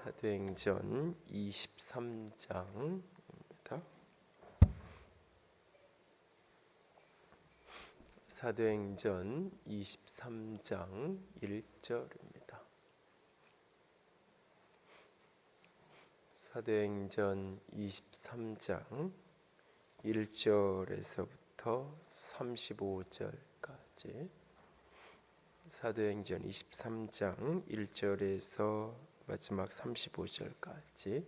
사도행전 23장입니다. 사도행전 23장 1절입니다. 사도행전 23장 1절에서부터 35절까지 사도행전 23장 1절에서 마지막 35절까지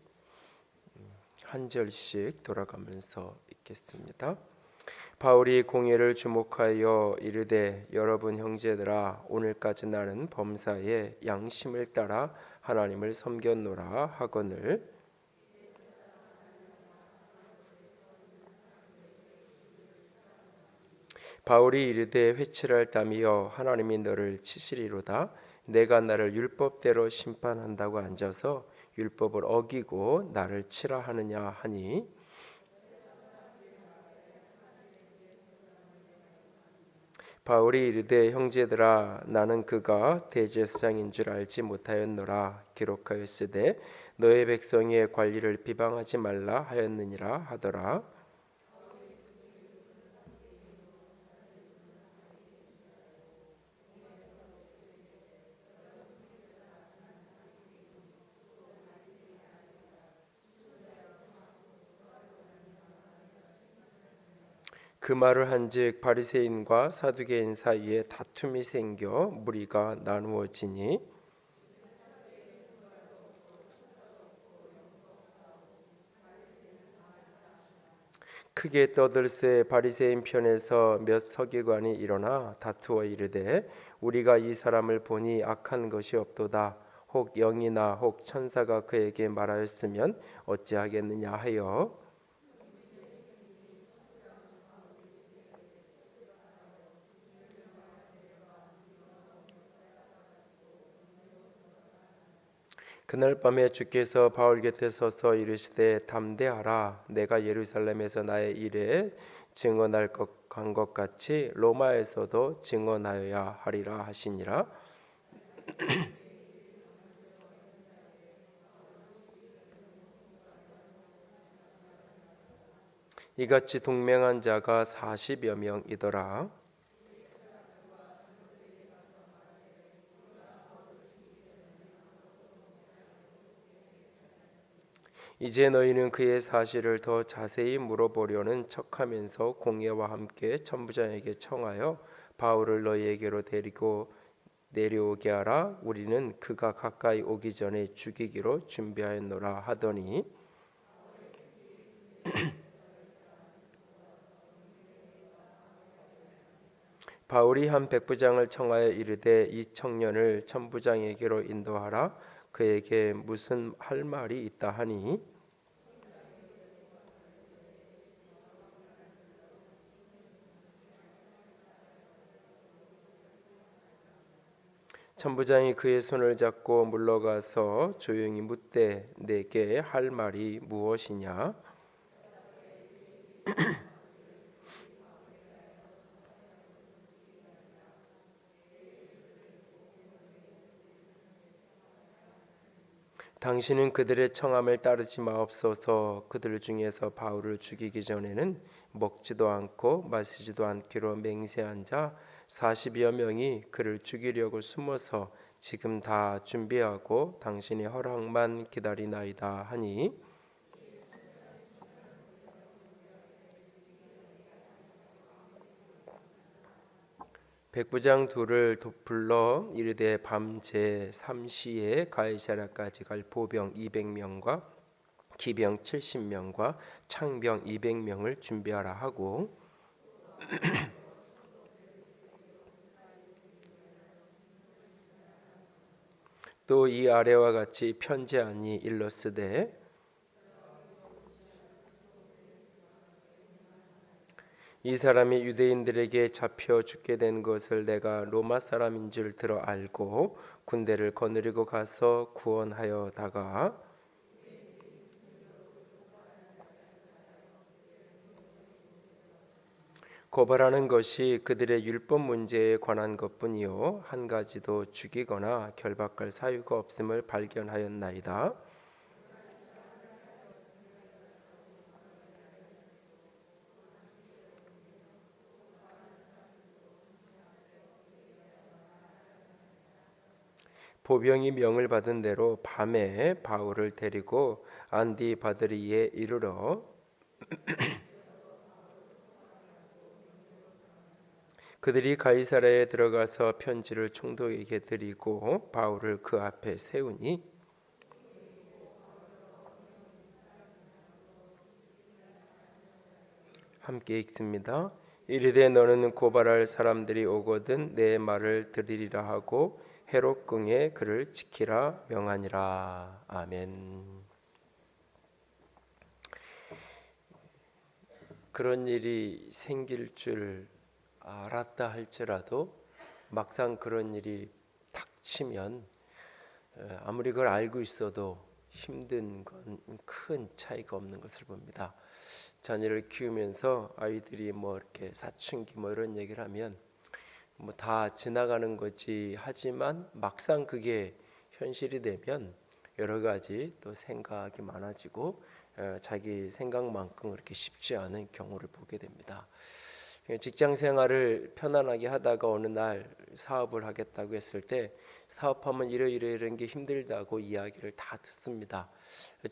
한 절씩 돌아가면서 읽겠습니다. 바울이 공회를 주목하여 이르되 여러분 형제들아 오늘까지 나는 범사에 양심을 따라 하나님을 섬겼노라 하거늘 바울이 이르되 회칠할 담이여 하나님이 너를 치시리로다. 내가 나를 율법대로 심판한다고 앉아서 율법을 어기고 나를 치라 하느냐 하니 바울이 이르되 형제들아 나는 그가 대제사장인 줄 알지 못하였노라. 기록하였으되 너의 백성의 관리를 비방하지 말라 하였느니라 하더라. 그 말을 한즉 바리새인과 사두개인 사이에 다툼이 생겨 무리가 나누어지니 크게 떠들새 바리새인 편에서 몇 서기관이 일어나 다투어 이르되 우리가 이 사람을 보니 악한 것이 없도다. 혹 영이나 혹 천사가 그에게 말하였으면 어찌하겠느냐 하여 그날 밤에 주께서 바울 곁에 서서 이르시되 담대하라. 내가 예루살렘에서 나의 일에 증언할 것 같이 로마에서도 증언하여야 하리라 하시니라. 이같이 동맹한 자가 40여 명이더라. 이제 너희는 그의 사실을 더 자세히 물어보려는 척하면서 공회와 함께 천부장에게 청하여 바울을 너희에게로 데리고 내려오게 하라. 우리는 그가 가까이 오기 전에 죽이기로 준비하였노라 하더니 바울이 한 백부장을 청하여 이르되 이 청년을 천부장에게로 인도하라. 그에게 무슨 할 말이 있다 하니 천부장이 그의 손을 잡고 물러가서 조용히 묻되 내게 할 말이 무엇이냐? 당신은 그들의 청함을 따르지 마옵소서. 그들 중에서 바울을 죽이기 전에는 먹지도 않고 마시지도 않기로 맹세한 자 40여 명이 그를 죽이려고 숨어서 지금 다 준비하고 당신의 허락만 기다리나이다 하니 백부장 둘을 불러 이르되 밤 제3시에 가이사랴까지 갈 보병 200명과 기병 70명과 창병 200명을 준비하라 하고 또 이 아래와 같이 편지하니 일렀으되 이 사람이 유대인들에게 잡혀 죽게 된 것을 내가 로마 사람인 줄 들어 알고 군대를 거느리고 가서 구원하여다가 고발하는 것이 그들의 율법 문제에 관한 것뿐이요 한 가지도 죽이거나 결박할 사유가 없음을 발견하였나이다. 보병이 명을 받은 대로 밤에 바울을 데리고 안디바드리에 이르러 그들이 가이사랴에 들어가서 편지를 총독에게 드리고 바울을 그 앞에 세우니 함께 읽습니다. 이르되 너는 고발할 사람들이 오거든 내 말을 들으리라 하고 헤롯궁에 그를 지키라 명하니라. 아멘. 그런 일이 생길 줄 알았다 할지라도 막상 그런 일이 닥치면 아무리 그걸 알고 있어도 힘든 건 큰 차이가 없는 것을 봅니다. 자녀를 키우면서 아이들이 뭐 이렇게 사춘기 뭐 이런 얘기를 하면 뭐 다 지나가는 거지 하지만 막상 그게 현실이 되면 여러 가지 또 생각이 많아지고 자기 생각만큼 그렇게 쉽지 않은 경우를 보게 됩니다. 직장 생활을 편안하게 하다가 어느 날 사업을 하겠다고 했을 때 사업하면 이런 게 힘들다고 이야기를 다 듣습니다.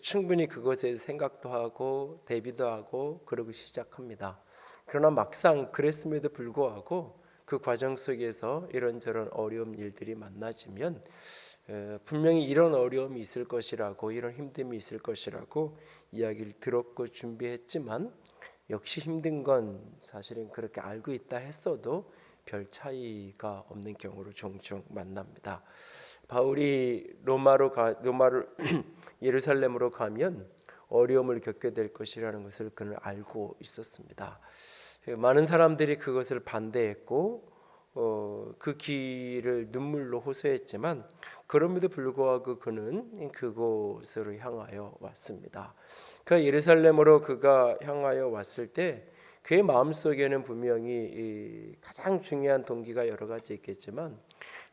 충분히 그것에 생각도 하고 대비도 하고 그러고 시작합니다. 그러나 막상 그랬음에도 불구하고 그 과정 속에서 이런저런 어려운 일들이 만나지면 분명히 이런 어려움이 있을 것이라고 이런 힘듦이 있을 것이라고 이야기를 들었고 준비했지만 역시 힘든 건 사실은 그렇게 알고 있다 했어도 별 차이가 없는 경우를 종종 만납니다. 바울이 로마를 예루살렘으로 가면 어려움을 겪게 될 것이라는 것을 그는 알고 있었습니다. 많은 사람들이 그것을 반대했고 그 길을 눈물로 호소했지만 그럼에도 불구하고 그는 그곳으로 향하여 왔습니다. 그 예루살렘으로 그가 향하여 왔을 때 그의 마음속에는 분명히 가장 중요한 동기가 여러 가지 있겠지만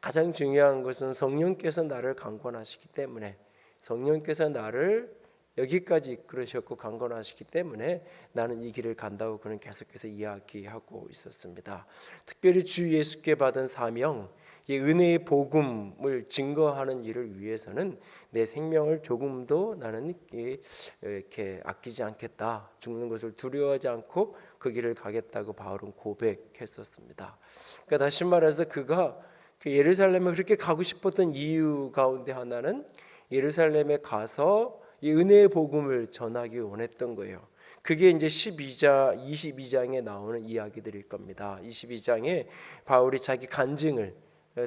가장 중요한 것은 성령께서 나를 강권하시기 때문에 성령께서 나를 여기까지 이끌으셨고 강건하시기 때문에 나는 이 길을 간다고 그는 계속해서 이야기하고 있었습니다. 특별히 주 예수께 받은 사명, 이 은혜의 복음을 증거하는 일을 위해서는 내 생명을 조금도 나는 이렇게 아끼지 않겠다, 죽는 것을 두려워하지 않고 그 길을 가겠다고 바울은 고백했었습니다. 그러니까 다시 말해서 그가 그 예루살렘에 그렇게 가고 싶었던 이유 가운데 하나는 예루살렘에 가서 이 은혜의 복음을 전하기 원했던 거예요. 그게 이제 22장에 나오는 이야기들일 겁니다. 22장에 바울이 자기 간증을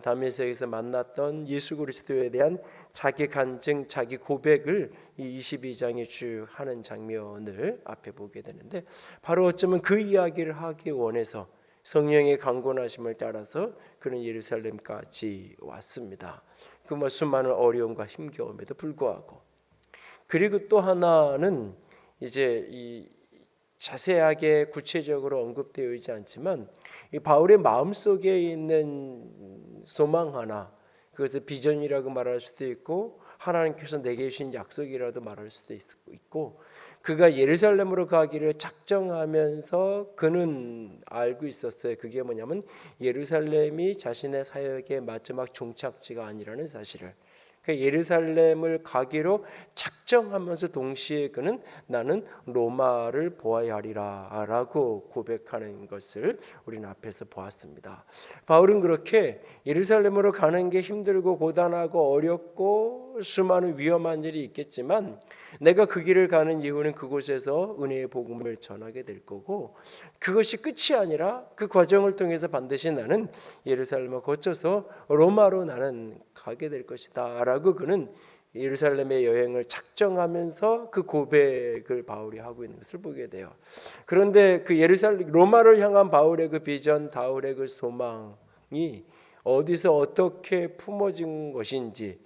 다메섹에서 만났던 예수 그리스도에 대한 자기 간증, 자기 고백을 이 22장에 쭉 하는 장면을 앞에 보게 되는데 바로 어쩌면 그 이야기를 하기 원해서 성령의 강권하심을 따라서 그는 예루살렘까지 왔습니다. 그 뭐 수많은 어려움과 힘겨움에도 불구하고 그리고 또 하나는 이제 이 자세하게 구체적으로 언급되어 있지 않지만 이 바울의 마음속에 있는 소망 하나, 그것을 비전이라고 말할 수도 있고 하나님께서 내게 주신 약속이라도 말할 수도 있고 그가 예루살렘으로 가기를 작정하면서 그는 알고 있었어요. 그게 뭐냐면 예루살렘이 자신의 사역의 마지막 종착지가 아니라는 사실을. 예루살렘을 가기로 작정하면서 동시에 그는 나는 로마를 보아야 하리라 라고 고백하는 것을 우리는 앞에서 보았습니다. 바울은 그렇게 예루살렘으로 가는 게 힘들고 고단하고 어렵고 수많은 위험한 일이 있겠지만 내가 그 길을 가는 이유는 그곳에서 은혜의 복음을 전하게 될 거고 그것이 끝이 아니라 그 과정을 통해서 반드시 나는 예루살렘을 거쳐서 로마로 나는 가게 될 것이다 라고 그는 예루살렘의 여행을 작정하면서 그 고백을 바울이 하고 있는 것을 보게 돼요. 그런데 그 로마를 향한 바울의 그 비전, 바울의 그 소망이 어디서 어떻게 품어진 것인지,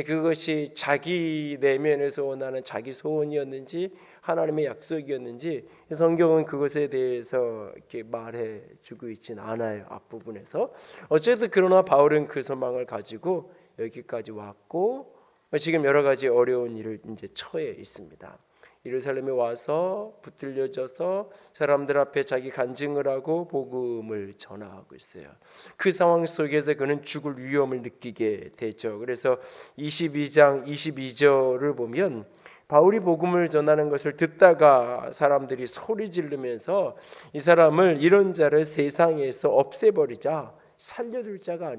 그것이 자기 내면에서 원하는 자기 소원이었는지 하나님의 약속이었는지 성경은 그것에 대해서 이렇게 말해주고 있지는 않아요. 앞부분에서. 어쨌든 그러나 바울은 그 소망을 가지고 여기까지 왔고 지금 여러 가지 어려운 일을 이제 처해 있습니다. 예루살렘에 와서 붙들려져서 사람들 앞에 자기 간증을 하고 복음을 전하고 있어요. 그 상황 속에서 그는 죽을 위험을 느끼게 되죠. 그래서 22장 22절을 보면 바울이 복음을 전하는 것을 듣다가 사람들이 소리 지르면서 이 사람을 이런 자를 세상에서 없애버리자, 살려둘 자가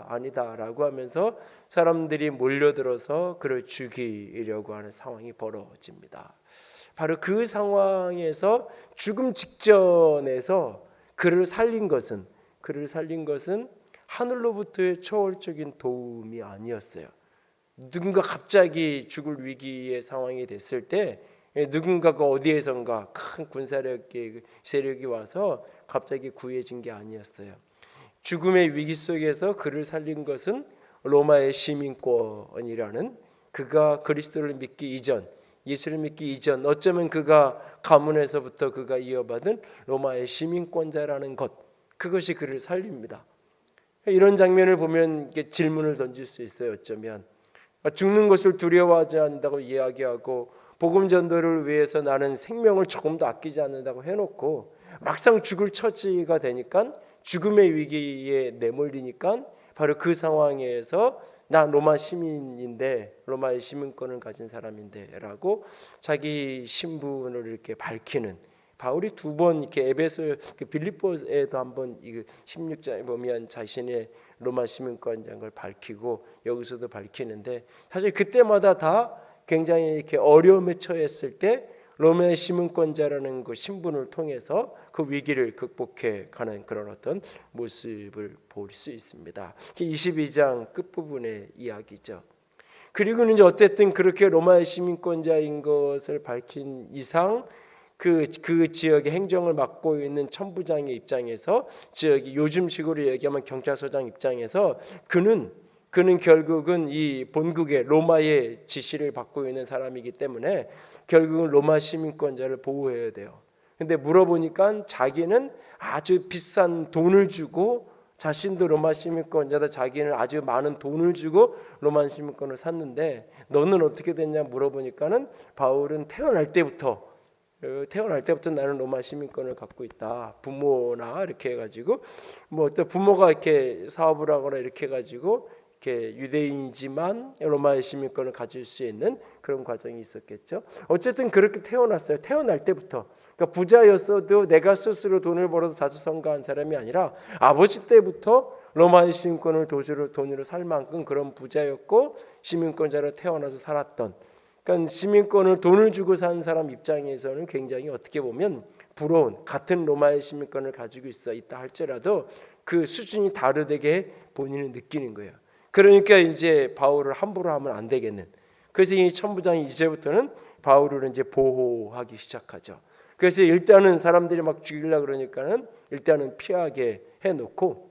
아니다라고 하면서 사람들이 몰려들어서 그를 죽이려고 하는 상황이 벌어집니다. 바로 그 상황에서 죽음 직전에서 그를 살린 것은 하늘로부터의 초월적인 도움이 아니었어요. 누군가 갑자기 죽을 위기의 상황이 됐을 때 누군가가 어디에선가 큰 세력이 와서 갑자기 구해진 게 아니었어요. 죽음의 위기 속에서 그를 살린 것은 로마의 시민권이라는, 그가 그리스도를 믿기 이전, 예수를 믿기 이전, 어쩌면 그가 가문에서부터 그가 이어받은 로마의 시민권자라는 것, 그것이 그를 살립니다. 이런 장면을 보면 질문을 던질 수 있어요. 어쩌면 죽는 것을 두려워하지 않는다고 이야기하고 복음 전도를 위해서 나는 생명을 조금도 아끼지 않는다고 해놓고 막상 죽을 처지가 되니까, 죽음의 위기에 내몰리니까 바로 그 상황에서 나 로마 시민인데, 로마의 시민권을 가진 사람인데 라고 자기 신분을 이렇게 밝히는, 바울이 두 번 이렇게 에베소 빌립보에도 한번 16장에 보면 자신의 로마 시민권자인 걸 밝히고 여기서도 밝히는데, 사실 그때마다 다 굉장히 이렇게 어려움에 처했을 때 로마의 시민권자라는 그 신분을 통해서 그 위기를 극복해 가는 그런 어떤 모습을 볼 수 있습니다. 22장 끝부분의 이야기죠. 그리고는 이제 어쨌든 그렇게 로마의 시민권자인 것을 밝힌 이상 그 지역의 행정을 맡고 있는 천부장의 입장에서, 지역이 요즘식으로 얘기하면 경찰서장 입장에서 그는 결국은 이 본국의 로마의 지시를 받고 있는 사람이기 때문에 결국은 로마 시민권자를 보호해야 돼요. 근데 물어보니까 자기는 아주 비싼 돈을 주고, 자신도 로마 시민권자다, 자기는 아주 많은 돈을 주고 로마 시민권을 샀는데 너는 어떻게 됐냐 물어보니까는 바울은 태어날 때부터 나는 로마 시민권을 갖고 있다. 부모나 이렇게 해가지고 뭐 어떤 부모가 이렇게 사업을 하거나 이렇게 해가지고 이렇게 유대인이지만 로마의 시민권을 가질 수 있는 그런 과정이 있었겠죠. 어쨌든 그렇게 태어났어요. 태어날 때부터. 그러니까 부자였어도 내가 스스로 돈을 벌어서 자수성가한 사람이 아니라 아버지 때부터 로마의 시민권을 돈으로 살 만큼 그런 부자였고 시민권자로 태어나서 살았던. 그러니까 시민권을 돈을 주고 산 사람 입장에서는 굉장히 어떻게 보면 부러운, 같은 로마의 시민권을 가지고 있다 할지라도 그 수준이 다르게 본인은 느끼는 거예요. 그러니까 이제 바울을 함부로 하면 안 되겠는. 그래서 이 천부장이 이제부터는 바울을 이제 보호하기 시작하죠. 그래서 일단은 사람들이 막 죽이려고 그러니까는 일단은 피하게 해놓고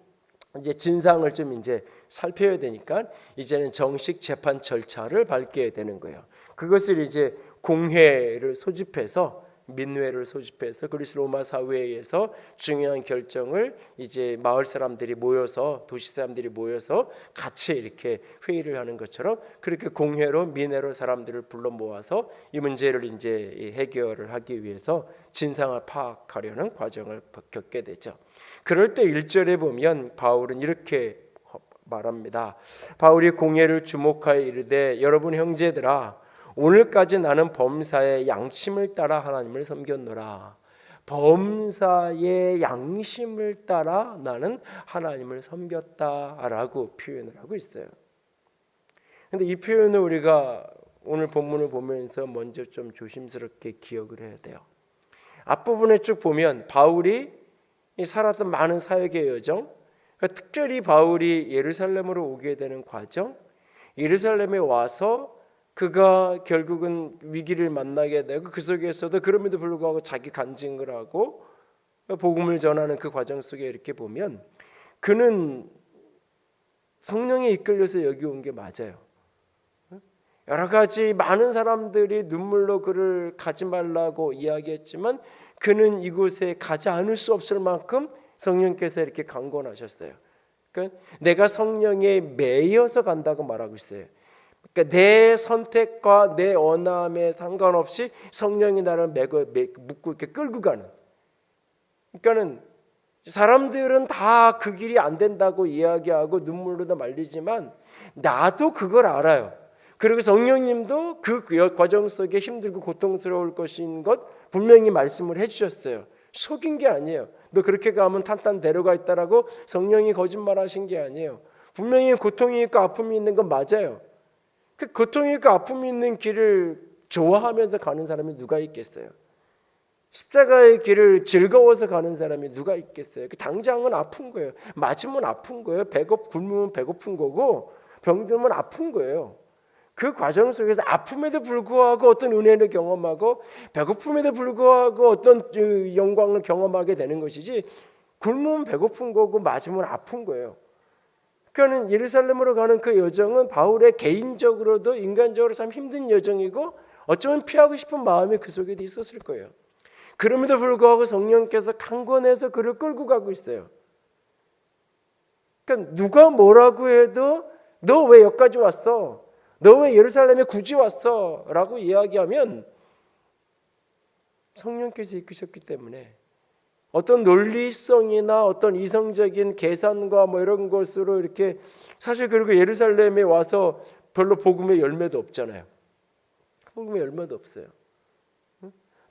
이제 진상을 좀 이제 살펴야 되니까 이제는 정식 재판 절차를 밟게 되는 거예요. 그것을 이제 공회를 소집해서, 민회를 소집해서 그리스 로마 사회에서 중요한 결정을 이제 마을 사람들이 모여서, 도시 사람들이 모여서 같이 이렇게 회의를 하는 것처럼 그렇게 공회로, 민회로 사람들을 불러 모아서 이 문제를 이제 해결을 하기 위해서 진상을 파악하려는 과정을 겪게 되죠. 그럴 때 1절에 보면 바울은 이렇게 말합니다. 바울이 공회를 주목하여 이르되 여러분 형제들아, 오늘까지 나는 범사의 양심을 따라 하나님을 섬겼노라. 범사의 양심을 따라 나는 하나님을 섬겼다라고 표현을 하고 있어요. 근데 이 표현을 우리가 오늘 본문을 보면서 먼저 좀 조심스럽게 기억을 해야 돼요. 앞부분에 쭉 보면 바울이 살았던 많은 사역의 여정, 그러니까 특별히 바울이 예루살렘으로 오게 되는 과정, 예루살렘에 와서 그가 결국은 위기를 만나게 되고 그 속에서도 그럼에도 불구하고 자기 간증을 하고 복음을 전하는 그 과정 속에 이렇게 보면 그는 성령에 이끌려서 여기 온 게 맞아요. 여러 가지 많은 사람들이 눈물로 그를 가지 말라고 이야기했지만 그는 이곳에 가지 않을 수 없을 만큼 성령께서 이렇게 강권하셨어요. 그러니까 내가 성령에 매여서 간다고 말하고 있어요. 그러니까 내 선택과 내 원함에 상관없이 성령이 나를 묶고 이렇게 끌고 가는. 그러니까는 사람들은 다 그 길이 안 된다고 이야기하고 눈물로도 말리지만 나도 그걸 알아요. 그리고 성령님도 그 과정 속에 힘들고 고통스러울 것인 것 분명히 말씀을 해주셨어요. 속인 게 아니에요. 너 그렇게 가면 탄탄 데려가 있다라고 성령이 거짓말하신 게 아니에요. 분명히 고통이 있고 아픔이 있는 건 맞아요. 그 고통이 있고 아픔이 있는 길을 좋아하면서 가는 사람이 누가 있겠어요? 십자가의 길을 즐거워서 가는 사람이 누가 있겠어요? 당장은 아픈 거예요. 맞으면 아픈 거예요. 굶으면 배고픈 거고 병들면 아픈 거예요. 그 과정 속에서 아픔에도 불구하고 어떤 은혜를 경험하고 배고픔에도 불구하고 어떤 영광을 경험하게 되는 것이지, 굶으면 배고픈 거고 맞으면 아픈 거예요. 그러니까 예루살렘으로 가는 그 여정은 바울의 개인적으로도 인간적으로 참 힘든 여정이고 어쩌면 피하고 싶은 마음이 그 속에도 있었을 거예요. 그럼에도 불구하고 성령께서 강권해서 그를 끌고 가고 있어요. 그러니까 누가 뭐라고 해도 너 왜 여기까지 왔어? 너 왜 예루살렘에 굳이 왔어? 라고 이야기하면 성령께서 이끄셨기 때문에 어떤 논리성이나 어떤 이성적인 계산과 뭐 이런 것으로 이렇게, 사실 그리고 예루살렘에 와서 별로 복음의 열매도 없잖아요. 복음의 열매도 없어요.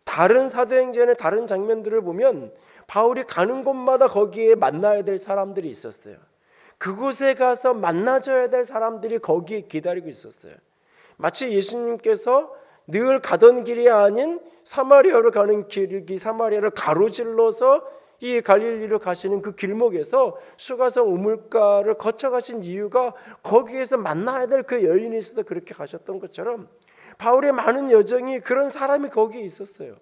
다른 사도행전의 다른 장면들을 보면 바울이 가는 곳마다 거기에 만나야 될 사람들이 있었어요. 그곳에 가서 만나줘야 될 사람들이 거기에 기다리고 있었어요. 마치 예수님께서 늘 가던 길이 아닌 사마리아로 가는 길이 사마리아를 가로질러서 이 갈릴리로 가시는 그 길목에서 수가성 우물가를 거쳐 가신 이유가 거기에서 만나야 될 그 여인이 있어서 그렇게 가셨던 것처럼 바울의 많은 여정이 그런 사람이 거기에 있었어요.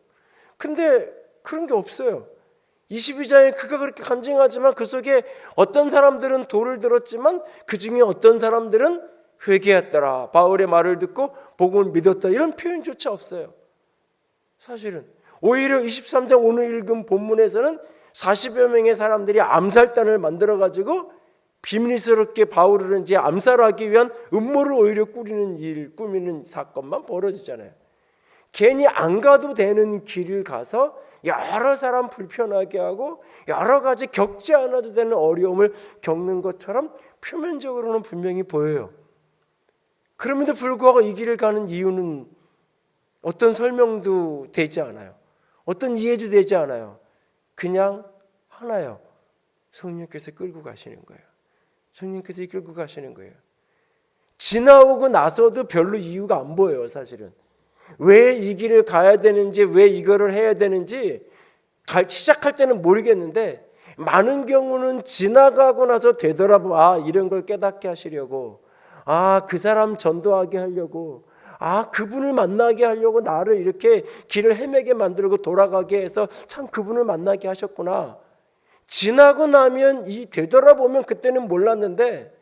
근데 그런 게 없어요. 22장에 그가 그렇게 간증하지만 그 속에 어떤 사람들은 돌을 들었지만 그 중에 어떤 사람들은 회개했더라, 바울의 말을 듣고 복음을 믿었다, 이런 표현조차 없어요. 사실은 오히려 23장 오늘 읽은 본문에서는 40여 명의 사람들이 암살단을 만들어가지고 비밀스럽게 바울을 이제 암살하기 위한 음모를 오히려 꾸미는 사건만 벌어지잖아요. 괜히 안 가도 되는 길을 가서 여러 사람 불편하게 하고 여러 가지 겪지 않아도 되는 어려움을 겪는 것처럼 표면적으로는 분명히 보여요. 그럼에도 불구하고 이 길을 가는 이유는 어떤 설명도 되지 않아요. 어떤 이해도 되지 않아요. 그냥 하나요. 성령께서 끌고 가시는 거예요. 성령께서 끌고 가시는 거예요. 지나오고 나서도 별로 이유가 안 보여요. 사실은 왜 이 길을 가야 되는지, 왜 이거를 해야 되는지 시작할 때는 모르겠는데 많은 경우는 지나가고 나서 되돌아보면 이런 걸 깨닫게 하시려고, 그 사람 전도하게 하려고, 그분을 만나게 하려고 나를 이렇게 길을 헤매게 만들고 돌아가게 해서 참 그분을 만나게 하셨구나. 지나고 나면 되돌아보면 그때는 몰랐는데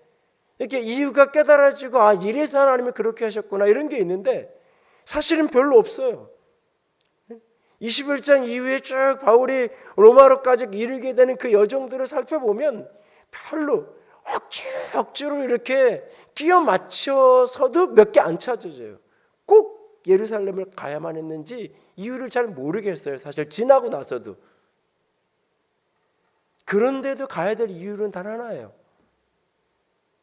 이렇게 이유가 깨달아지고 이래서 하나님이 그렇게 하셨구나, 이런 게 있는데 사실은 별로 없어요. 21장 이후에 쭉 바울이 로마로까지 이르게 되는 그 여정들을 살펴보면 별로 억지로 이렇게 끼워 맞춰서도 몇 개 안 찾아져요. 꼭 예루살렘을 가야만 했는지 이유를 잘 모르겠어요. 사실 지나고 나서도. 그런데도 가야 될 이유는 단 하나예요.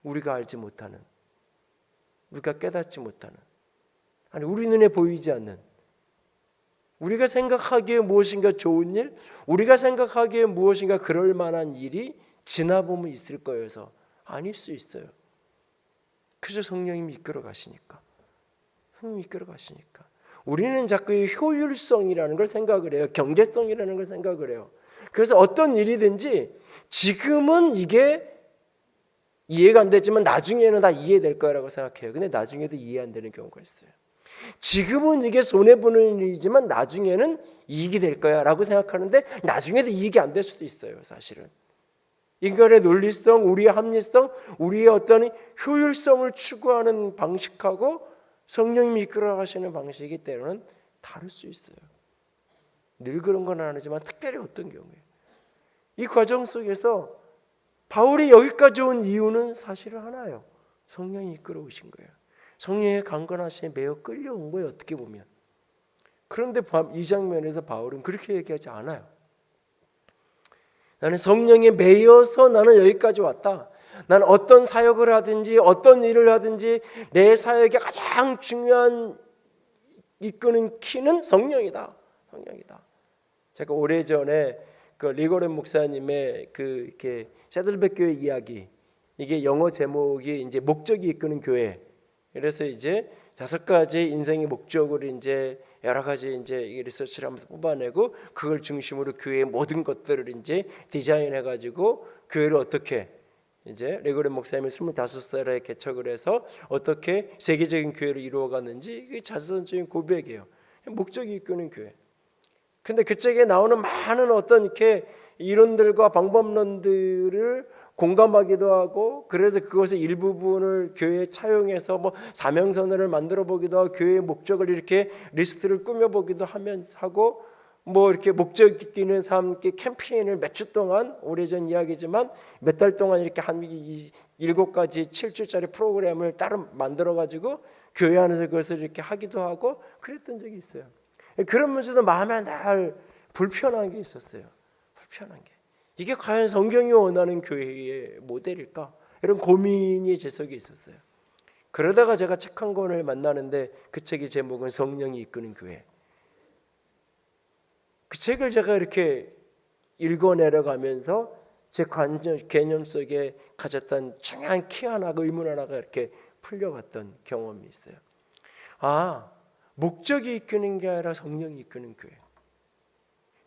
우리가 알지 못하는, 우리가 깨닫지 못하는, 우리 눈에 보이지 않는, 우리가 생각하기에 무엇인가 좋은 일, 우리가 생각하기에 무엇인가 그럴 만한 일이 지나보면 있을 거여서 아닐 수 있어요. 그래서 성령님이 이끌어 가시니까. 성령님이 이끌어 가시니까. 우리는 자꾸 이 효율성이라는 걸 생각을 해요. 경제성이라는 걸 생각을 해요. 그래서 어떤 일이든지 지금은 이게 이해가 안 되지만 나중에는 다 이해될 거라고 생각해요. 근데 나중에도 이해 안 되는 경우가 있어요. 지금은 이게 손해보는 일이지만 나중에는 이익이 될 거야 라고 생각하는데 나중에도 이익이 안 될 수도 있어요. 사실은 인간의 논리성, 우리의 합리성, 우리의 어떤 효율성을 추구하는 방식하고 성령님이 이끌어 가시는 방식이 때로는 다를 수 있어요. 늘 그런 건 아니지만 특별히 어떤 경우에 이 과정 속에서 바울이 여기까지 온 이유는 사실은 하나예요. 성령이 이끌어 오신 거예요. 성령의 강건하심에 매우 끌려온 거예요, 어떻게 보면. 그런데 이 장면에서 바울은 그렇게 얘기하지 않아요. 나는 성령에 매여서 나는 여기까지 왔다. 나는 어떤 사역을 하든지 어떤 일을 하든지 내 사역의 가장 중요한 이끄는 키는 성령이다. 성령이다. 제가 오래전에 그 리고렌 목사님의 그 이렇게 샤들백 교회 이야기, 이게 영어 제목이 이제 목적이 이끄는 교회. 그래서 이제 5가지 인생의 목적을 이제 여러 가지 이제 리서치를 하면서 뽑아내고 그걸 중심으로 교회의 모든 것들을 이제 디자인해 가지고 교회를 어떻게 이제 레고렌 목사님이 25살에 개척을 해서 어떻게 세계적인 교회를 이루어갔는지 이게 자선적인 고백이에요. 목적이 이끄는 교회. 근데 그 책에 나오는 많은 어떤 이렇게 이론들과 방법론들을 공감하기도 하고, 그래서 그것의 일부분을 교회에 차용해서 뭐 사명선언을 만들어 보기도 하고, 교회의 목적을 이렇게 리스트를 꾸며 보기도 하고, 뭐 이렇게 목적 있는 삶 이렇게 캠페인을 몇 주 동안, 오래전 이야기지만 몇 달 동안 이렇게 한 7가지 7주짜리 프로그램을 따로 만들어 가지고 교회 안에서 그것을 이렇게 하기도 하고 그랬던 적이 있어요. 그러면서도 마음에 늘 불편한 게 있었어요. 불편한 게, 이게 과연 성경이 원하는 교회의 모델일까? 이런 고민이 제 속에 있었어요. 그러다가 제가 책 한 권을 만나는데 그 책의 제목은 성령이 이끄는 교회. 그 책을 제가 이렇게 읽어내려가면서 제 개념 속에 가졌던 중요한 키 하나가, 의문 하나가 이렇게 풀려갔던 경험이 있어요. 아, 목적이 이끄는 게 아니라 성령이 이끄는 교회.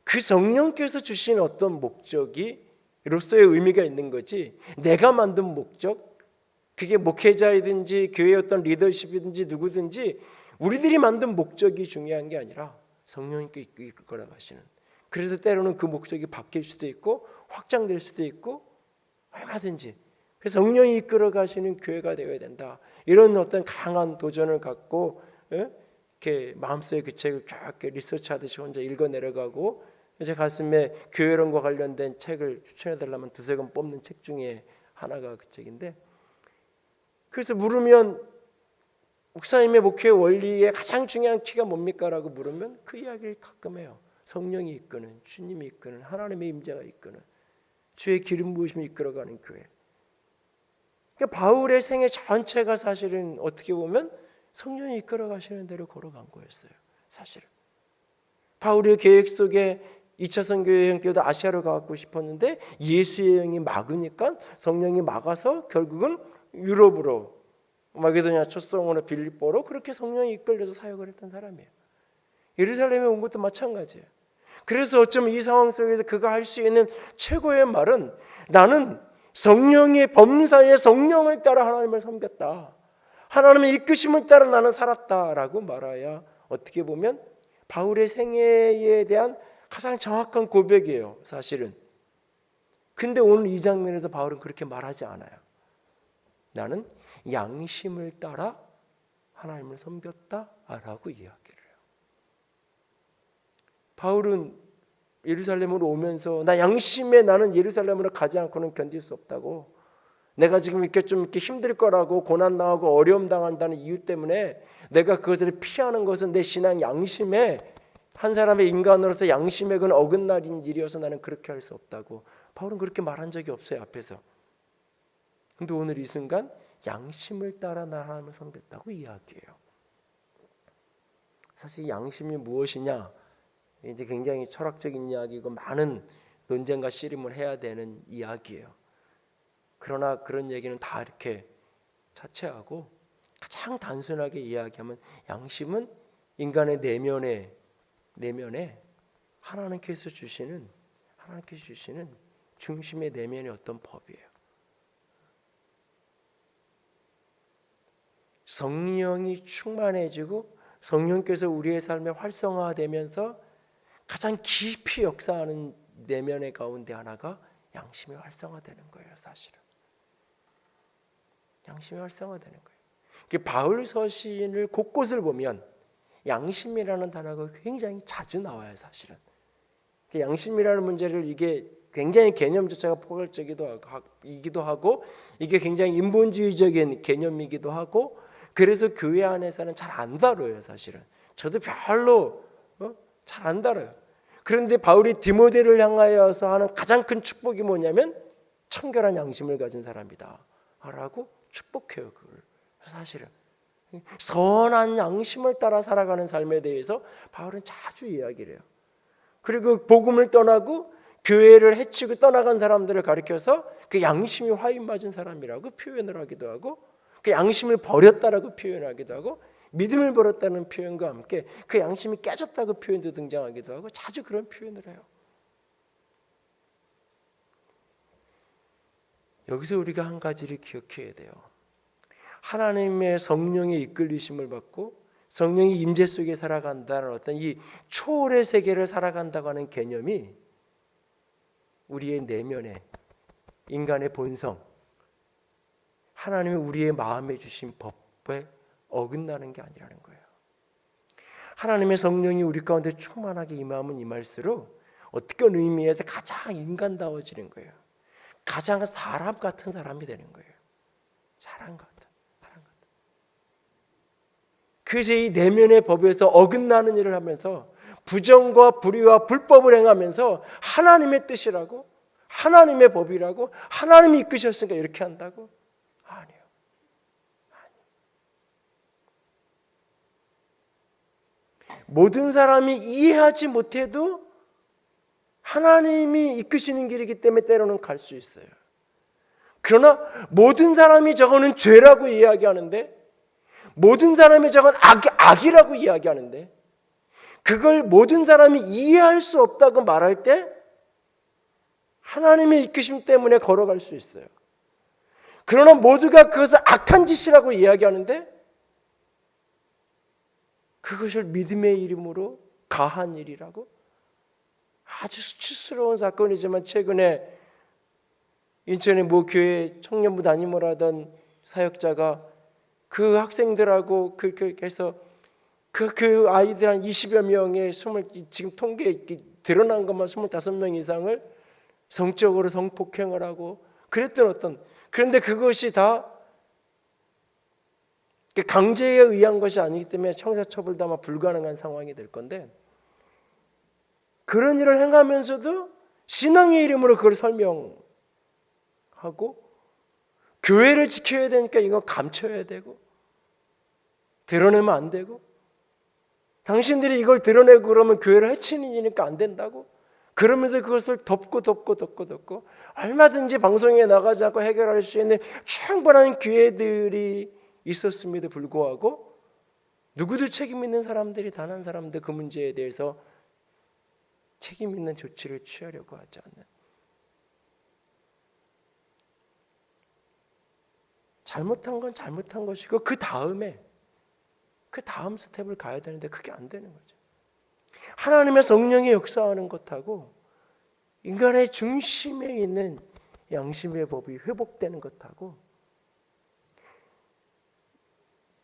그 성령께서 주신 어떤 목적이 로서의 의미가 있는 거지, 내가 만든 목적, 그게 목회자이든지 교회의 어떤 리더십이든지 누구든지 우리들이 만든 목적이 중요한 게 아니라 성령님께 이끌어가 가시는. 그래서 때로는 그 목적이 바뀔 수도 있고 확장될 수도 있고 얼마든지. 그래서 성령이 이끌어 가시는 교회가 되어야 된다. 이런 어떤 강한 도전을 갖고 이렇게 마음속에 그 책을 쫙 리서치하듯이 혼자 읽어 내려가고, 제 가슴에 교회론과 관련된 책을 추천해달라면 2-3권 뽑는 책 중에 하나가 그 책인데, 그래서 물으면 목사님의 목회 원리의 가장 중요한 키가 뭡니까? 라고 물으면 그 이야기를 가끔 해요. 성령이 이끄는, 주님이 이끄는, 하나님의 임재가 이끄는, 주의 기름 부으심이 이끌어가는 교회. 그러니까 바울의 생애 전체가 사실은 어떻게 보면 성령이 이끌어가시는 대로 걸어간 거였어요. 사실은 바울의 계획 속에 2차 선교 여행 때도 아시아로 가고 싶었는데 예수 여행이 막으니까, 성령이 막아서 결국은 유럽으로, 마게도냐 초성으로 빌립보로 그렇게 성령이 이끌려서 사역을 했던 사람이에요. 예루살렘에 온 것도 마찬가지예요. 그래서 어쩌면 이 상황 속에서 그가 할 수 있는 최고의 말은, 나는 성령의 범사에 성령을 따라 하나님을 섬겼다, 하나님의 이끄심을 따라 나는 살았다라고 말해야 어떻게 보면 바울의 생애에 대한 가장 정확한 고백이에요, 사실은. 근데 오늘 이 장면에서 바울은 그렇게 말하지 않아요. 나는 양심을 따라 하나님을 섬겼다라고 이야기를 해요. 바울은 예루살렘으로 오면서 나는 예루살렘으로 가지 않고는 견딜 수 없다고, 내가 지금 이렇게 좀 이렇게 힘들 거라고, 고난 당하고 어려움 당한다는 이유 때문에 내가 그것을 피하는 것은 내 신앙 양심에, 한 사람의 인간으로서 양심에 그건 어긋나는 일이어서 나는 그렇게 할 수 없다고 바울은 그렇게 말한 적이 없어요, 앞에서. 근데 오늘 이 순간 양심을 따라 나 하나님을 섬겼다고 이야기해요. 사실 양심이 무엇이냐, 이제 굉장히 철학적인 이야기고 많은 논쟁과 씨름을 해야 되는 이야기예요. 그러나 그런 얘기는 다 이렇게 차치하고 가장 단순하게 이야기하면, 양심은 인간의 내면에 하나님께서 주시는 중심의 내면의 어떤 법이에요. 성령이 충만해지고 성령께서 우리의 삶에 활성화되면서 가장 깊이 역사하는 내면의 가운데 하나가 양심이 활성화되는 거예요, 사실은. 양심이 활성화되는 거예요. 바울 서신을 곳곳을 보면 양심이라는 단어가 굉장히 자주 나와요, 사실은. 양심이라는 문제를, 이게 굉장히 개념 자체가 포괄적이기도 하고, 이게 굉장히 인본주의적인 개념이기도 하고, 그래서 교회 안에서는 잘 안 다뤄요. 사실은 저도 별로 잘 안 다뤄요. 그런데 바울이 디모데를 향하여서 하는 가장 큰 축복이 뭐냐면 청결한 양심을 가진 사람이다 라고 축복해요. 그걸 사실은 선한 양심을 따라 살아가는 삶에 대해서 바울은 자주 이야기를 해요. 그리고 복음을 떠나고 교회를 해치고 떠나간 사람들을 가리켜서 그 양심이 화인 맞은 사람이라고 표현을 하기도 하고, 그 양심을 버렸다라고 표현하기도 하고, 믿음을 버렸다는 표현과 함께 그 양심이 깨졌다고 표현도 등장하기도 하고, 자주 그런 표현을 해요. 여기서 우리가 한 가지를 기억해야 돼요. 하나님의 성령의 이끌리심을 받고 성령의 임재 속에 살아간다는 어떤 이 초월의 세계를 살아간다고 하는 개념이 우리의 내면에 인간의 본성, 하나님이 우리의 마음에 주신 법에 어긋나는 게 아니라는 거예요. 하나님의 성령이 우리 가운데 충만하게 임하면 임할수록 어떤 의미에서 가장 인간다워지는 거예요. 가장 사람 같은 사람이 되는 거예요. 사람 같은. 그래서 이 내면의 법에서 어긋나는 일을 하면서 부정과 불의와 불법을 행하면서 하나님의 뜻이라고, 하나님의 법이라고, 하나님이 이끄셨으니까 이렇게 한다고? 아니요. 모든 사람이 이해하지 못해도 하나님이 이끄시는 길이기 때문에 때로는 갈 수 있어요. 그러나 모든 사람이 저거는 죄라고 이야기하는데, 모든 사람이 저건 악이라고 이야기하는데, 그걸 모든 사람이 이해할 수 없다고 말할 때 하나님의 이끄심 때문에 걸어갈 수 있어요. 그러나 모두가 그것을 악한 짓이라고 이야기하는데 그것을 믿음의 이름으로 가한 일이라고, 아주 수치스러운 사건이지만 최근에 인천의 모 교회 청년부 담임을 하던 사역자가 그 학생들하고 해서 그 아이들 한 20여 명의 지금 통계에 드러난 것만 25명 이상을 성적으로 성폭행을 하고 그랬던 그런데 그것이 다 강제에 의한 것이 아니기 때문에 형사처벌도 아마 불가능한 상황이 될 건데, 그런 일을 행하면서도 신앙의 이름으로 그걸 설명하고 교회를 지켜야 되니까 이거 감춰야 되고 드러내면 안 되고, 당신들이 이걸 드러내고 그러면 교회를 해치는 일이니까 안 된다고 그러면서 그것을 덮고 얼마든지 방송에 나가지 않고 해결할 수 있는 충분한 기회들이 있었음에도 불구하고 누구도 책임 있는 사람들이 단 한 사람도 그 문제에 대해서 책임 있는 조치를 취하려고 하지 않는, 잘못한 건 잘못한 것이고 그 다음 스텝을 가야 되는데 그게 안 되는 거죠. 하나님의 성령이 역사하는 것하고 인간의 중심에 있는 양심의 법이 회복되는 것하고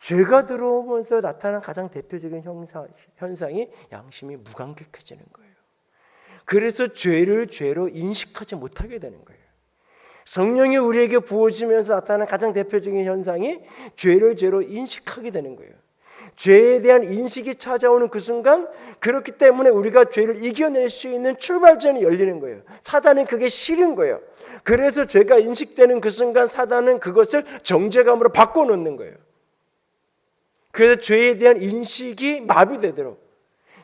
죄가 들어오면서 나타난 가장 대표적인 현상이 양심이 무감각해지는 거예요. 그래서 죄를 죄로 인식하지 못하게 되는 거예요. 성령이 우리에게 부어지면서 나타나는 가장 대표적인 현상이 죄를 죄로 인식하게 되는 거예요. 죄에 대한 인식이 찾아오는 그 순간, 그렇기 때문에 우리가 죄를 이겨낼 수 있는 출발점이 열리는 거예요. 사단은 그게 싫은 거예요. 그래서 죄가 인식되는 그 순간 사단은 그것을 정죄감으로 바꿔놓는 거예요. 그래서 죄에 대한 인식이 마비되도록,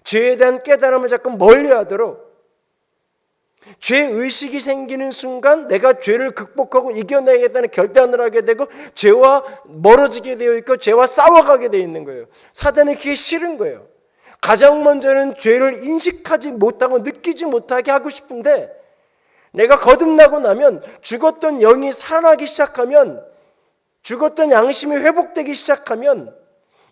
죄에 대한 깨달음을 자꾸 멀리하도록, 죄의식이 생기는 순간 내가 죄를 극복하고 이겨내겠다는 결단을 하게 되고 죄와 멀어지게 되어 있고 죄와 싸워가게 되어 있는 거예요. 사단은 그게 싫은 거예요. 가장 먼저는 죄를 인식하지 못하고 느끼지 못하게 하고 싶은데, 내가 거듭나고 나면 죽었던 영이 살아나기 시작하면, 죽었던 양심이 회복되기 시작하면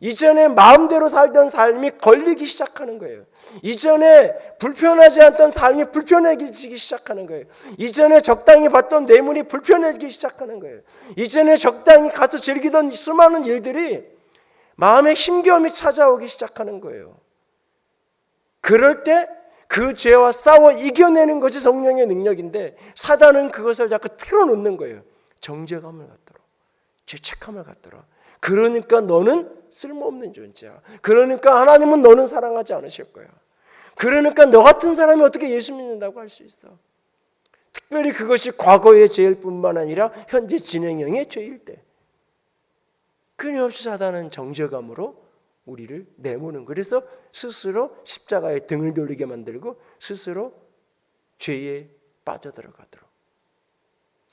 이전에 마음대로 살던 삶이 걸리기 시작하는 거예요. 이전에 불편하지 않던 삶이 불편해지기 시작하는 거예요. 이전에 적당히 봤던 뇌물이 불편해지기 시작하는 거예요. 이전에 적당히 가서 즐기던 수많은 일들이 마음에 힘겨움이 찾아오기 시작하는 거예요. 그럴 때 그 죄와 싸워 이겨내는 것이 성령의 능력인데, 사단은 그것을 자꾸 틀어놓는 거예요. 정죄감을 갖도록, 죄책감을 갖도록. 그러니까 너는 쓸모없는 존재야. 그러니까 하나님은 너는 사랑하지 않으실 거야. 그러니까 너 같은 사람이 어떻게 예수 믿는다고 할 수 있어? 특별히 그것이 과거의 죄일 뿐만 아니라 현재 진행형의 죄일 때 끊임없이 사단은 정죄감으로 우리를 내모는, 그래서 스스로 십자가에 등을 돌리게 만들고 스스로 죄에 빠져들어가도록,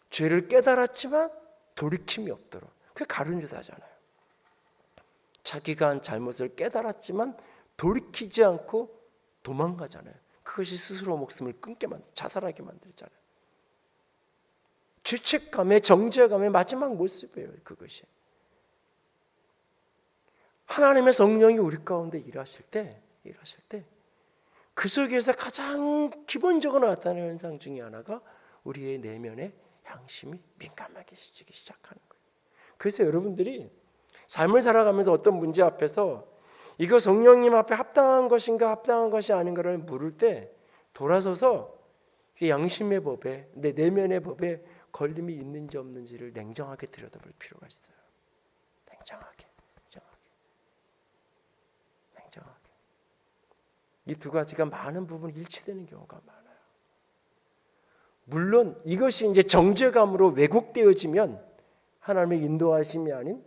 죄를 깨달았지만 돌이킴이 없도록, 그게 가룟유다잖아요. 자기가 한 잘못을 깨달았지만 돌이키지 않고 도망가잖아요. 그것이 스스로 목숨을 끊게 만들, 자살하게 만들잖아요. 죄책감의, 정죄감의 마지막 모습이에요. 그것이 하나님의 성령이 우리 가운데 일하실 때 그 속에서 가장 기본적으로 나타나는 현상 중에 하나가 우리의 내면의 양심이 민감하게 지기 시작하는 거예요. 그래서 여러분들이 삶을 살아가면서 어떤 문제 앞에서 이거 성령님 앞에 합당한 것인가 합당한 것이 아닌가를 물을 때 돌아서서 양심의 법에, 내 내면의 법에 걸림이 있는지 없는지를 냉정하게 들여다볼 필요가 있어요. 냉정하게. 이 두 가지가 많은 부분 일치되는 경우가 많아요. 물론 이것이 이제 정죄감으로 왜곡되어지면 하나님의 인도하심이 아닌